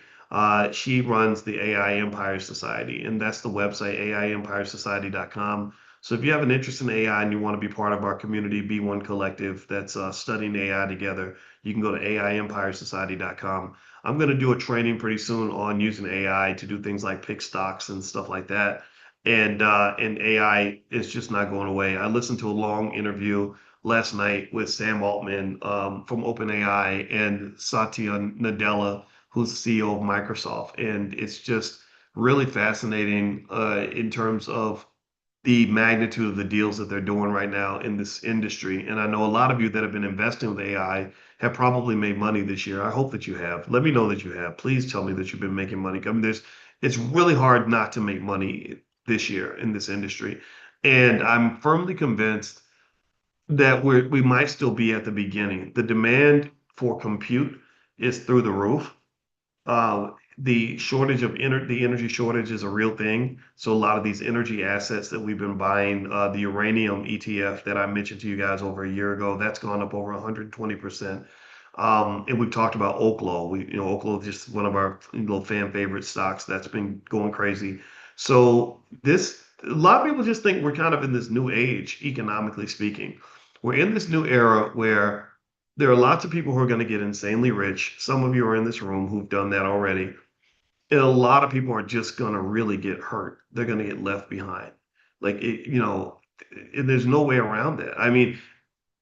she runs the AI Empire Society, and that's the website, AIEmpiresociety.com. So if you have an interest in AI and you want to be part of our community, B1 Collective that's studying AI together, you can go to AIEmpiresociety.com. I'm going to do a training pretty soon on using AI to do things like pick stocks and stuff like that. And AI is just not going away. I listened to a long interview last night with Sam Altman from OpenAI and Satya Nadella, who's the CEO of Microsoft, and it's just really fascinating in terms of the magnitude of the deals that they're doing right now in this industry. And I know a lot of you that have been investing with AI have probably made money this year. I hope that you have. Let me know that you have. Please tell me that you've been making money. I mean, it's really hard not to make money this year in this industry. And I'm firmly convinced that we might still be at the beginning. The demand for compute is through the roof. The shortage of the energy shortage is a real thing. So a lot of these energy assets that we've been buying, the uranium ETF that I mentioned to you guys over a year ago, that's gone up over 120%. And we've talked about Oklo. Oklo is just one of our little fan favorite stocks that's been going crazy. So a lot of people just think we're kind of in this new age, economically speaking. We're in this new era where there are lots of people who are going to get insanely rich. Some of you are in this room who've done that already. And a lot of people are just going to really get hurt. They're going to get left behind. Like, and there's no way around that. I mean,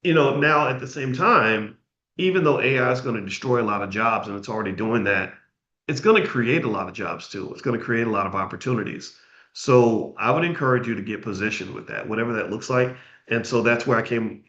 now at the same time, even though AI is going to destroy a lot of jobs and it's already doing that, it's going to create a lot of jobs too. It's going to create a lot of opportunities. So I would encourage you to get positioned with that, whatever that looks like. And so that's where I came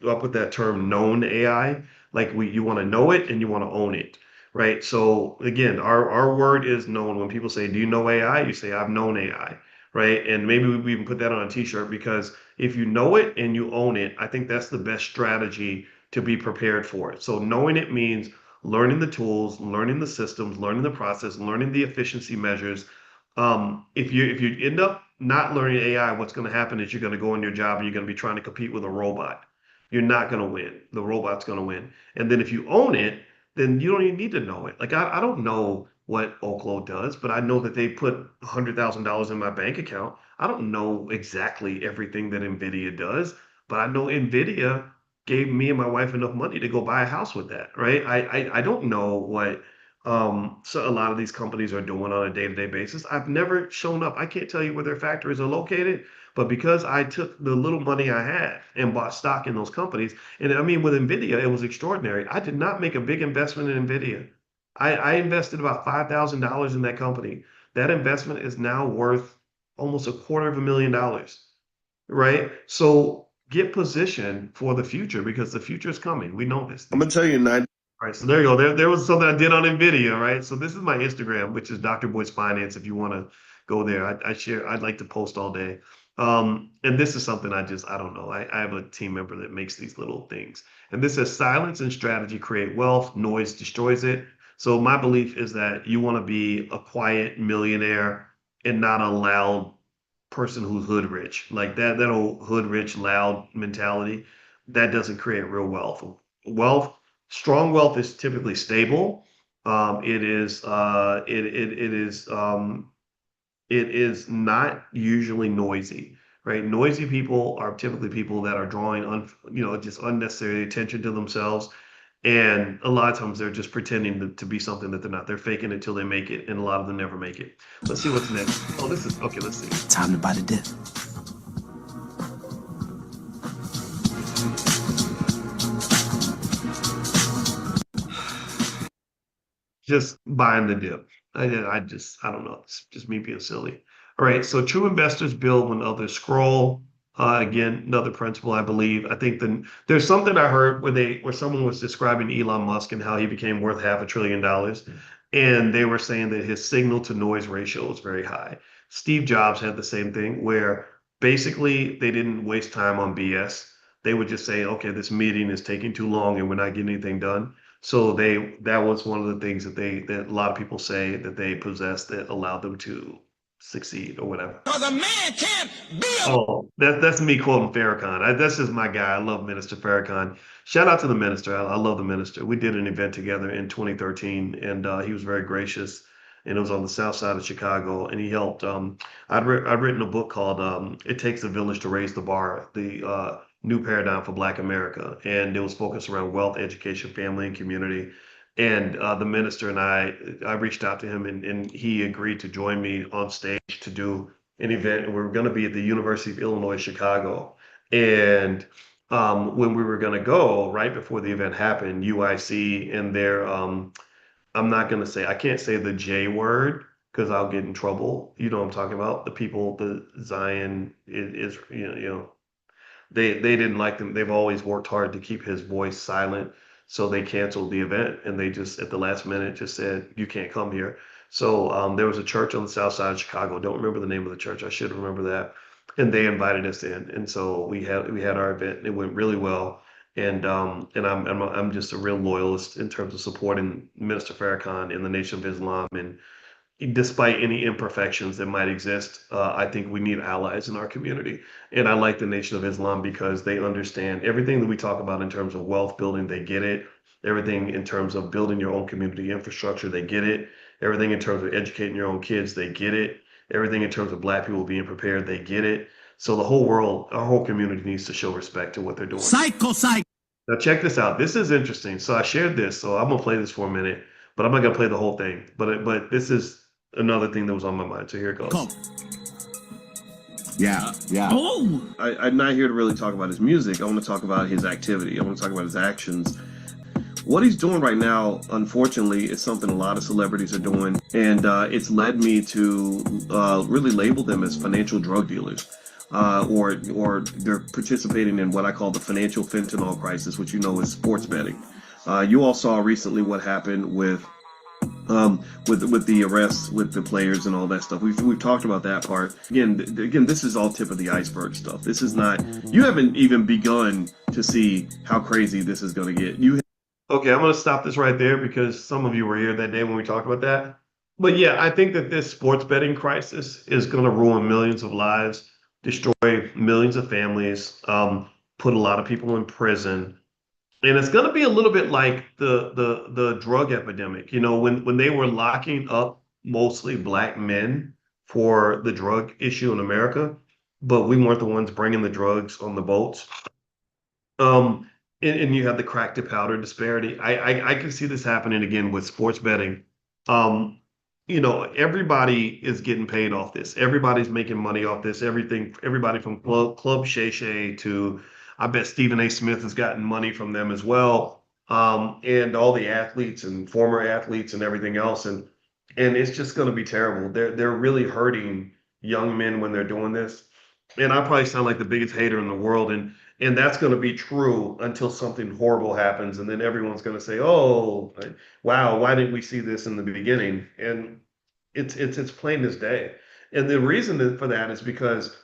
up with that term known AI. Like you want to know it and you want to own it, right? So again, our word is known. When people say, "Do you know AI?" You say, "I've known AI," right? And maybe we even put that on a t-shirt because if you know it and you own it, I think that's the best strategy to be prepared for it. So knowing it means learning the tools, learning the systems, learning the process, learning the efficiency measures. If you end up not learning AI, what's going to happen is you're going to go in your job and you're going to be trying to compete with a robot. You're not going to win. The robot's going to win. And then if you own it, then you don't even need to know it. Like I don't know what Oklo does, but I know that they put $100,000 in my bank account. I don't know exactly everything that NVIDIA does, but I know NVIDIA gave me and my wife enough money to go buy a house with that, right? I don't know what so a lot of these companies are doing on a day-to-day basis. I've never shown up. I can't tell you where their factories are located, But because I took the little money I had and bought stock in those companies, and I mean, with NVIDIA, it was extraordinary. I did not make a big investment in NVIDIA. I invested about $5,000 in that company. That investment is now worth almost $250,000, right? So get positioned for the future because the future is coming. We know this. I'm gonna tell you, Right, so there you go. There was something I did on NVIDIA, right? So this is my Instagram, which is Dr. Boyce Finance. If you want to go there, I share. I'd like to post all day. And this is something I don't know. I have a team member that makes these little things, and this says silence and strategy create wealth. Noise destroys it. So my belief is that you want to be a quiet millionaire and not a loud person who's hood rich. Like that old hood rich loud mentality, that doesn't create real wealth. Strong wealth is typically stable. It is not usually noisy, right? Noisy people are typically people that are drawing just unnecessary attention to themselves. And a lot of times they're just pretending to be something that they're not. They're faking it until they make it, and a lot of them never make it. Let's see what's next. Oh, this is okay. Let's see. Time to buy the dip. Just buying the dip. I don't know. It's just me being silly. All right. So true investors build when others scroll. Again, another principle, I believe. I think there's something I heard where someone was describing Elon Musk and how he became worth $500 billion, and they were saying that his signal to noise ratio is very high. Steve Jobs had the same thing where basically they didn't waste time on BS. They would just say, okay, this meeting is taking too long and we're not getting anything done. So that was one of the things that a lot of people say that they possess that allowed them to succeed or whatever. Cause a man can't be a Oh, that's me quoting Farrakhan. That's just my guy. I love Minister Farrakhan. Shout out to the minister. I love the minister. We did an event together in 2013, and he was very gracious. And it was on the south side of Chicago, and he helped. I'd written a book called "It Takes a Village to Raise the Bar," the new paradigm for Black America, and it was focused around wealth, education, family, and community. And the minister and I reached out to him, and he agreed to join me on stage to do an event. And we were going to be at the University of Illinois, Chicago. And when we were going to go, right before the event happened, UIC and their, I'm not going to say, I can't say the J word because I'll get in trouble. You know what I'm talking about? The people, the Zion is, they didn't like them. They've always worked hard to keep his voice silent. So they canceled the event and they just at the last minute just said, you can't come here. So there was a church on the south side of Chicago. Don't remember the name of the church. I should remember that. And they invited us in. And so we had our event and it went really well. And I'm just a real loyalist in terms of supporting Minister Farrakhan and the Nation of Islam. And despite any imperfections that might exist, I think we need allies in our community. And I like the Nation of Islam because they understand everything that we talk about in terms of wealth building, they get it. Everything in terms of building your own community infrastructure, they get it. Everything in terms of educating your own kids, they get it. Everything in terms of Black people being prepared, they get it. So the whole world, our whole community needs to show respect to what they're doing. psycho. Now check this out. This is interesting. So I shared this, so I'm gonna play this for a minute, but I'm not gonna play the whole thing. But this is another thing that was on my mind. So here it goes. Come. yeah. Oh, I'm not here to really talk about his music. I want to talk about his activity. I want to talk about his actions. What he's doing right now, unfortunately, is something a lot of celebrities are doing, and it's led me to really label them as financial drug dealers, or they're participating in what I call the financial fentanyl crisis, which is sports betting. You all saw recently what happened with the arrests with the players and all that stuff. We've talked about that part. Again, this is all tip of the iceberg stuff. This is not. You haven't even begun to see how crazy this is going to get. Okay, I'm going to stop this right there because some of you were here that day when we talked about that. But yeah, I think that this sports betting crisis is going to ruin millions of lives, destroy millions of families, put a lot of people in prison. And it's going to be a little bit like the drug epidemic. When they were locking up mostly Black men for the drug issue in America, but we weren't the ones bringing the drugs on the boats. And you have the crack to powder disparity. I can see this happening again with sports betting. everybody is getting paid off this. Everybody's making money off this. Everybody from Club Shay Shay to, I bet Stephen A. Smith has gotten money from them as well. And all the athletes and former athletes and everything else. And it's just going to be terrible. They're really hurting young men when they're doing this. And I probably sound like the biggest hater in the world. And that's going to be true until something horrible happens. And then everyone's going to say, oh, wow, why didn't we see this in the beginning? And it's plain as day. And the reason for that is because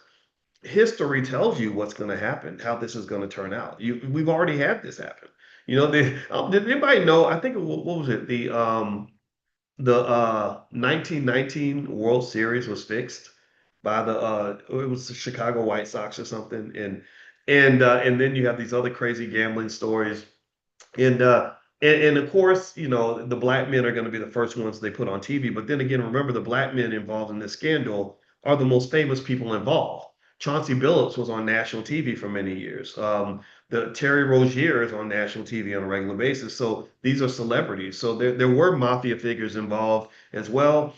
history tells you what's going to happen, how this is going to turn out. We've already had this happen. Did anybody know? I think what was it? The 1919 World Series was fixed by it was the Chicago White Sox or something, and then you have these other crazy gambling stories, and of course, the black men are going to be the first ones they put on TV. But then again, remember the black men involved in this scandal are the most famous people involved. Chauncey Billups was on national TV for many years. The Terry Rozier is on national TV on a regular basis. So these are celebrities. So there were mafia figures involved as well.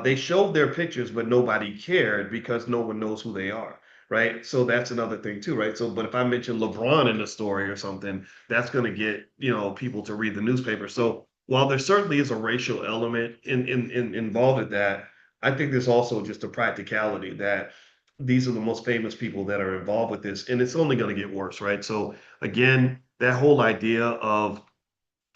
They showed their pictures, but nobody cared because no one knows who they are, right? So that's another thing too, right? So, but if I mention LeBron in the story or something, that's going to get people to read the newspaper. So while there certainly is a racial element involved with that, I think there's also just a practicality that these are the most famous people that are involved with this, and it's only going to get worse, right? So again, that whole idea of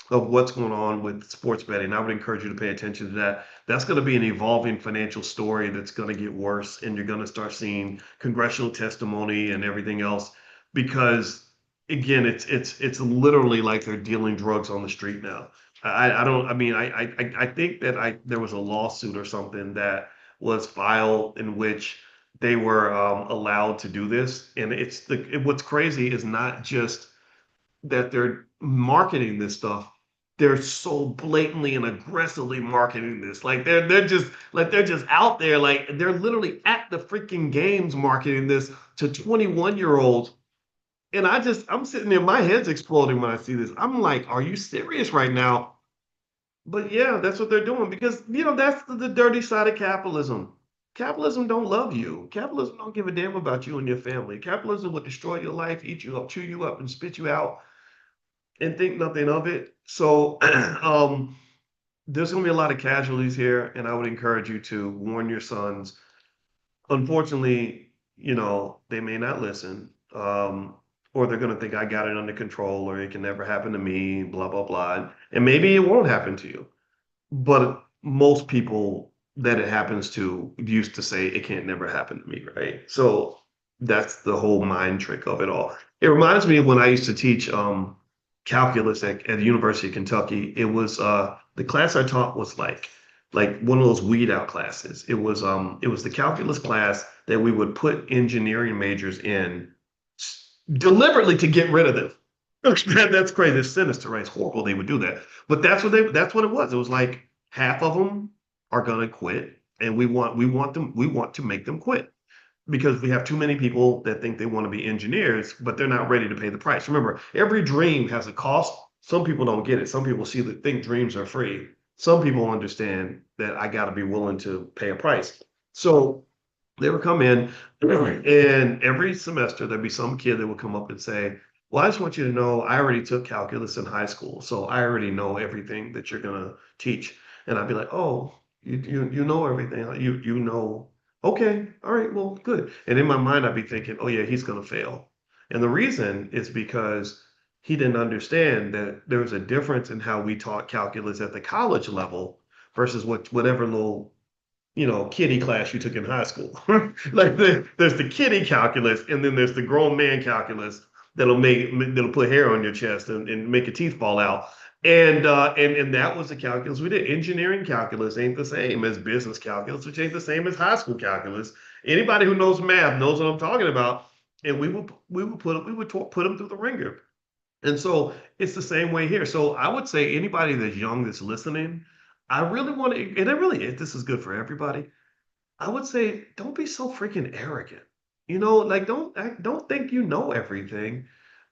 what's going on with sports betting, I would encourage you to pay attention to that. That's going to be an evolving financial story that's going to get worse, and you're going to start seeing congressional testimony and everything else because again, it's literally like they're dealing drugs on the street now. I don't. I mean, I think that there was a lawsuit or something that was filed in which they were allowed to do this, and what's crazy is not just that they're marketing this stuff, they're so blatantly and aggressively marketing this. Like they're just out there, like they're literally at the freaking games marketing this to 21-year-olds. And I'm sitting there, my head's exploding when I see this. I'm like, are you serious right now? But yeah, that's what they're doing because that's the dirty side of capitalism. Capitalism don't love you. Capitalism don't give a damn about you and your family. Capitalism will destroy your life, eat you up, chew you up, and spit you out and think nothing of it. So there's going to be a lot of casualties here, and I would encourage you to warn your sons. Unfortunately, they may not listen, or they're going to think I got it under control, or it can never happen to me, blah, blah, blah. And maybe it won't happen to you. But most people that it happens to used to say it can't never happen to me, right? So that's the whole mind trick of it all. It reminds me of when I used to teach calculus at the University of Kentucky. It was the class I taught was like one of those weed out classes. It was the calculus class that we would put engineering majors in deliberately to get rid of them. That's crazy. It's sinister, right? It's horrible they would do that. But that's what it was. It was like half of them are gonna quit, and we want to make them quit because we have too many people that think they want to be engineers, but they're not ready to pay the price. Remember, every dream has a cost. Some people don't get it. Some people think dreams are free. Some people understand that I got to be willing to pay a price. So they would come in, and every semester there'd be some kid that would come up and say, well, I just want you to know I already took calculus in high school, so I already know everything that you're gonna teach. And I'd be like, oh, you know everything. You know. Okay, all right, well, good. And in my mind, I'd be thinking, oh yeah, he's gonna fail. And the reason is because he didn't understand that there was a difference in how we taught calculus at the college level versus whatever little kiddie class you took in high school. Like there's the kiddie calculus, and then there's the grown man calculus that'll put hair on your chest and make your teeth fall out. And that was the calculus we did. Engineering calculus ain't the same as business calculus, which ain't the same as high school calculus. Anybody who knows math knows what I'm talking about. And we would put them through the ringer. And so it's the same way here. So I would say anybody that's young that's listening, I really want to, and this is good for everybody. I would say don't be so freaking arrogant. Like don't think you know everything.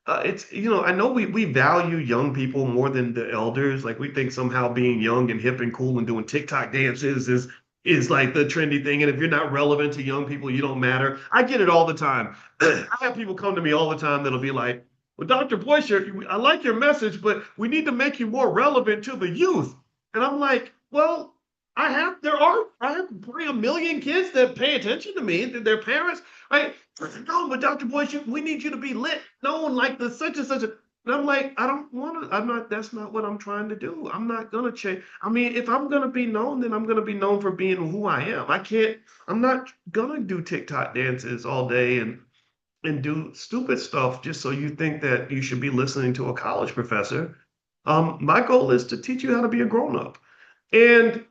It's, I know we value young people more than the elders. Like we think somehow being young and hip and cool and doing TikTok dances is like the trendy thing. And if you're not relevant to young people, you don't matter. I get it all the time. I have people come to me all the time that'll be like, "Well, Dr. Boyce, I like your message, but we need to make you more relevant to the youth." And I'm like, well, I have probably a million kids that pay attention to me, that their parents, right? No, but Dr. Boyce, we need you to be lit, known like the such and such. And I'm like, I don't want to. I'm not. That's not what I'm trying to do. I'm not gonna change. I mean, if I'm gonna be known, then I'm gonna be known for being who I am. I can't. I'm not gonna do TikTok dances all day and do stupid stuff just so you think that you should be listening to a college professor. My goal is to teach you how to be a grown up, and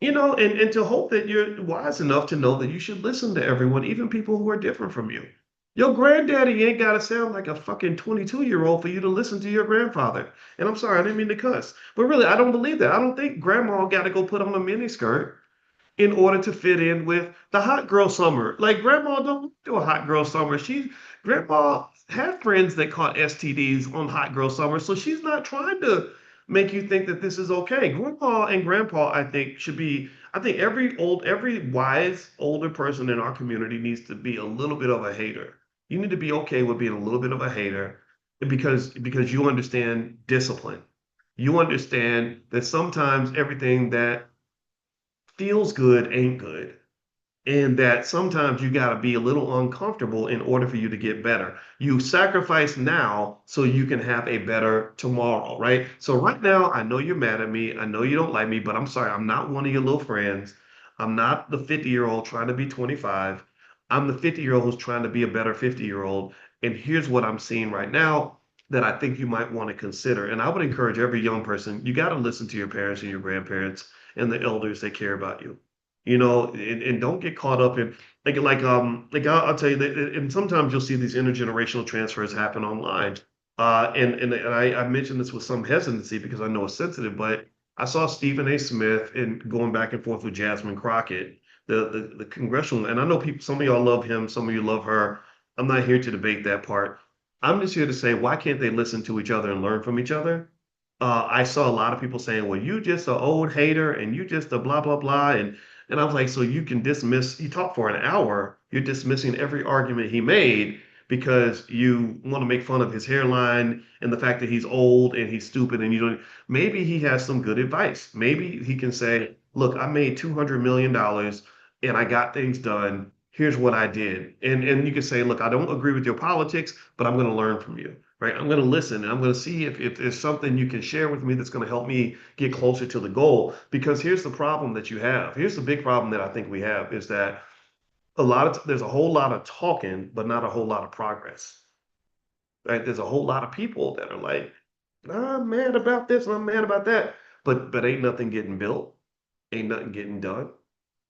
and to hope that you're wise enough to know that you should listen to everyone, even people who are different from you. Your granddaddy ain't got to sound like a fucking 22-year-old for you to listen to your grandfather. And I'm sorry, I didn't mean to cuss. But really, I don't believe that. I don't think grandma got to go put on a miniskirt in order to fit in with the hot girl summer. Like grandma don't do a hot girl summer. Grandma had friends that caught STDs on hot girl summer, so she's not trying to make you think that this is okay. Grandpa and grandpa, I think, should be. I think every wise older person in our community needs to be a little bit of a hater. You need to be okay with being a little bit of a hater because you understand discipline. You understand that sometimes everything that feels good ain't good, and that sometimes you got to be a little uncomfortable in order for you to get better. You sacrifice now so you can have a better tomorrow, right? So right now, I know you're mad at me. I know you don't like me, but I'm sorry. I'm not one of your little friends. I'm not the 50-year-old trying to be 25. I'm the 50-year-old who's trying to be a better 50-year-old. And here's what I'm seeing right now that I think you might want to consider. And I would encourage every young person, you got to listen to your parents and your grandparents and the elders that care about you, and don't get caught up in like I'll tell you that, and sometimes you'll see these intergenerational transfers happen online. And I mentioned this with some hesitancy because I know it's sensitive, but I saw Stephen A. Smith and going back and forth with Jasmine Crockett, the congressional, and I know people, some of y'all love him, some of you love her. I'm not here to debate that part. I'm just here to say, why can't they listen to each other and learn from each other? I saw a lot of people saying, "Well, you just an old hater, and you just a blah blah blah," and I was like, "So you can dismiss? You talked for an hour. You're dismissing every argument he made because you want to make fun of his hairline and the fact that he's old and he's stupid, and you don't." Maybe he has some good advice. Maybe he can say, "Look, I made $200 million and I got things done. Here's what I did," and you can say, "Look, I don't agree with your politics, but I'm going to learn from you." Right? I'm going to listen and I'm going to see if there's something you can share with me that's going to help me get closer to the goal. Because here's the problem that you have. Here's the big problem that I think we have is that there's a whole lot of talking, but not a whole lot of progress. Right? There's a whole lot of people that are like, "I'm mad about this and I'm mad about that," but ain't nothing getting built, ain't nothing getting done.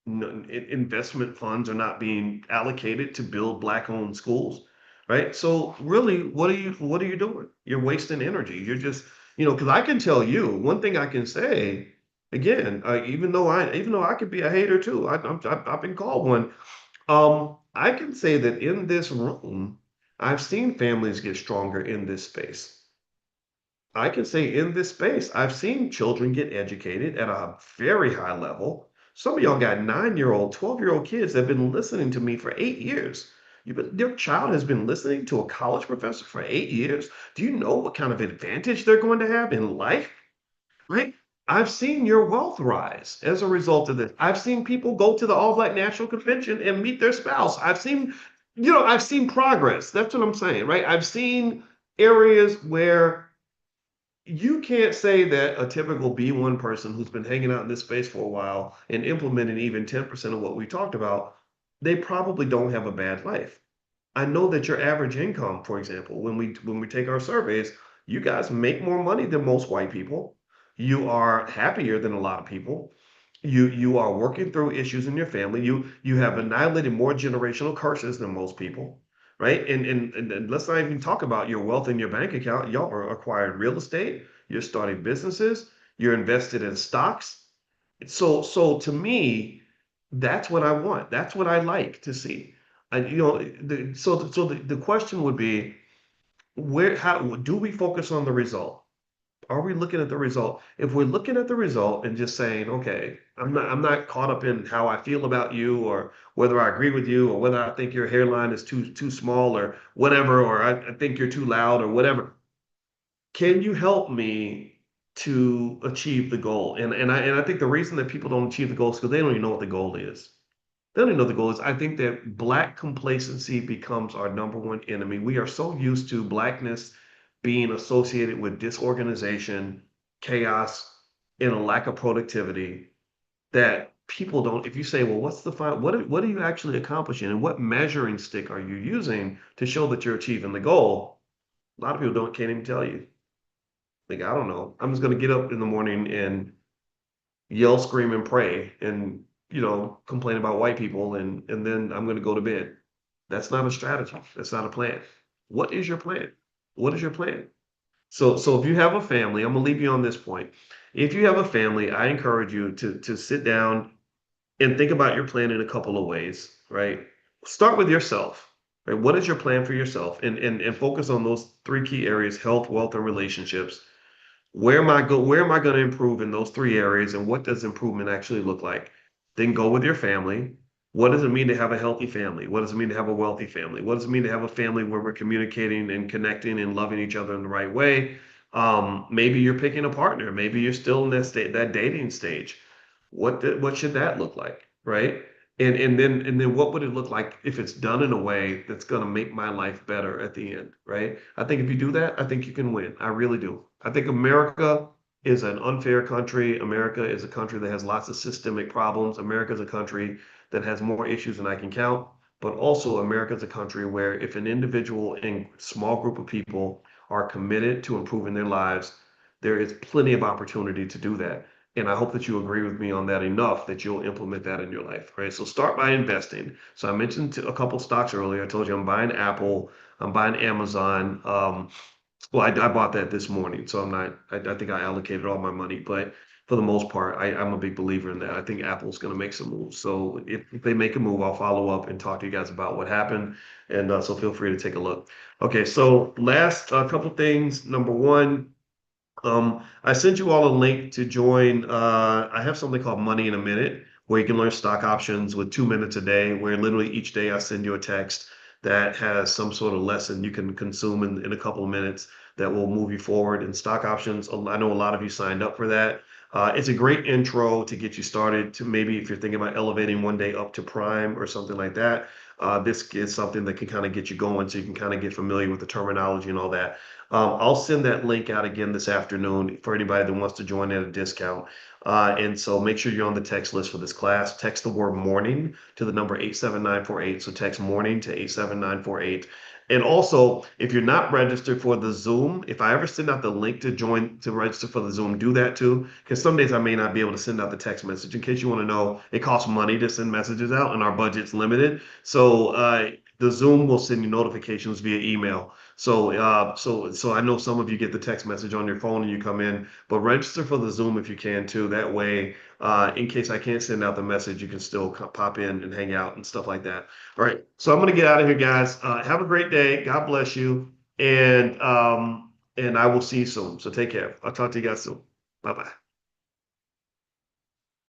Investment funds are not being allocated to build black-owned schools, right? So really, what are you doing? You're wasting energy. You're just, because I can tell you one thing I can say again, even though I could be a hater too. I've been called one. I can say that in this room, I've seen families get stronger in this space. I can say in this space, I've seen children get educated at a very high level. Some of y'all got 9-year-old, 12-year-old kids that have been listening to me for 8 years. Your child has been listening to a college professor for 8 years. Do you know what kind of advantage they're going to have in life? Right? I've seen your wealth rise as a result of this. I've seen people go to the All Black National Convention and meet their spouse. I've seen progress. That's what I'm saying, right? I've seen areas where you can't say that a typical B1 person who's been hanging out in this space for a while and implementing even 10% of what we talked about, they probably don't have a bad life. I know that your average income, for example, when we take our surveys, you guys make more money than most white people. You are happier than a lot of people. You are working through issues in your family. You have annihilated more generational curses than most people, right? And let's not even talk about your wealth in your bank account. Y'all are acquired real estate. You're starting businesses. You're invested in stocks. So to me, that's what I want. That's what I like to see. And so the question would be, how do we focus on the result? Are we looking at the result? If we're looking at the result and just saying, okay, I'm not caught up in how I feel about you or whether I agree with you or whether I think your hairline is too small or whatever, or I think you're too loud or whatever. Can you help me to achieve the goal? And I think the reason that people don't achieve the goal is because they don't even know what the goal is. They don't even know the goal is. I think that Black complacency becomes our number one enemy. We are so used to Blackness being associated with disorganization, chaos, and a lack of productivity that people don't. If you say, well, what's the fine? What are you actually accomplishing, and what measuring stick are you using to show that you're achieving the goal? A lot of people can't even tell you. Like, I don't know. I'm just gonna get up in the morning and yell, scream, and pray, and complain about white people, and then I'm gonna go to bed. That's not a strategy. That's not a plan. What is your plan? What is your plan? So if you have a family, I'm gonna leave you on this point. If you have a family, I encourage you to sit down and think about your plan in a couple of ways, right? Start with yourself, right? What is your plan for yourself? And focus on those three key areas: health, wealth, and relationships. Where am I going to improve in those three areas, and what does improvement actually look like? Then go with your family. What does it mean to have a healthy family? What does it mean to have a wealthy family? What does it mean to have a family where we're communicating and connecting and loving each other in the right way? Maybe you're picking a partner. Maybe you're still in that dating stage. What should that look like, right? And then what would it look like if it's done in a way that's going to make my life better at the end, right? I think if you do that, I think you can win. I really do. I think America is an unfair country. America is a country that has lots of systemic problems. America is a country that has more issues than I can count. But also, America is a country where if an individual and small group of people are committed to improving their lives, there is plenty of opportunity to do that. And I hope that you agree with me on that enough that you'll implement that in your life, right? So start by investing. So I mentioned a couple stocks earlier. I told you I'm buying Apple, I'm buying Amazon. Well, I bought that this morning, so I'm not. I think I allocated all my money, but for the most part, I'm a big believer in that. I think Apple's going to make some moves. So if they make a move, I'll follow up and talk to you guys about what happened. And so feel free to take a look. Okay, so last couple things. Number one, I sent you all a link to join. I have something called Money in a Minute, where you can learn stock options with 2 minutes a day, where literally each day I send you a text that has some sort of lesson you can consume in a couple of minutes that will move you forward in stock options. I know a lot of you signed up for that. It's a great intro to get you started to maybe if you're thinking about elevating one day up to prime or something like that. This is something that can kind of get you going so you can kind of get familiar with the terminology and all that. I'll send that link out again this afternoon for anybody that wants to join at a discount. And so make sure you're on the text list for this class. Text the word morning to the number 87948. So text morning to 87948. And also, if you're not registered for the Zoom, if I ever send out the link to register for the Zoom, do that too. Because some days I may not be able to send out the text message. In case you want to know, it costs money to send messages out and our budget's limited. So the Zoom will send you notifications via email. So I know some of you get the text message on your phone and you come in, but register for the Zoom if you can too. That way, in case I can't send out the message, you can still pop in and hang out and stuff like that. All right, so I'm gonna get out of here, guys. Have a great day. God bless you, and I will see you soon. So take care. I'll talk to you guys soon. Bye bye.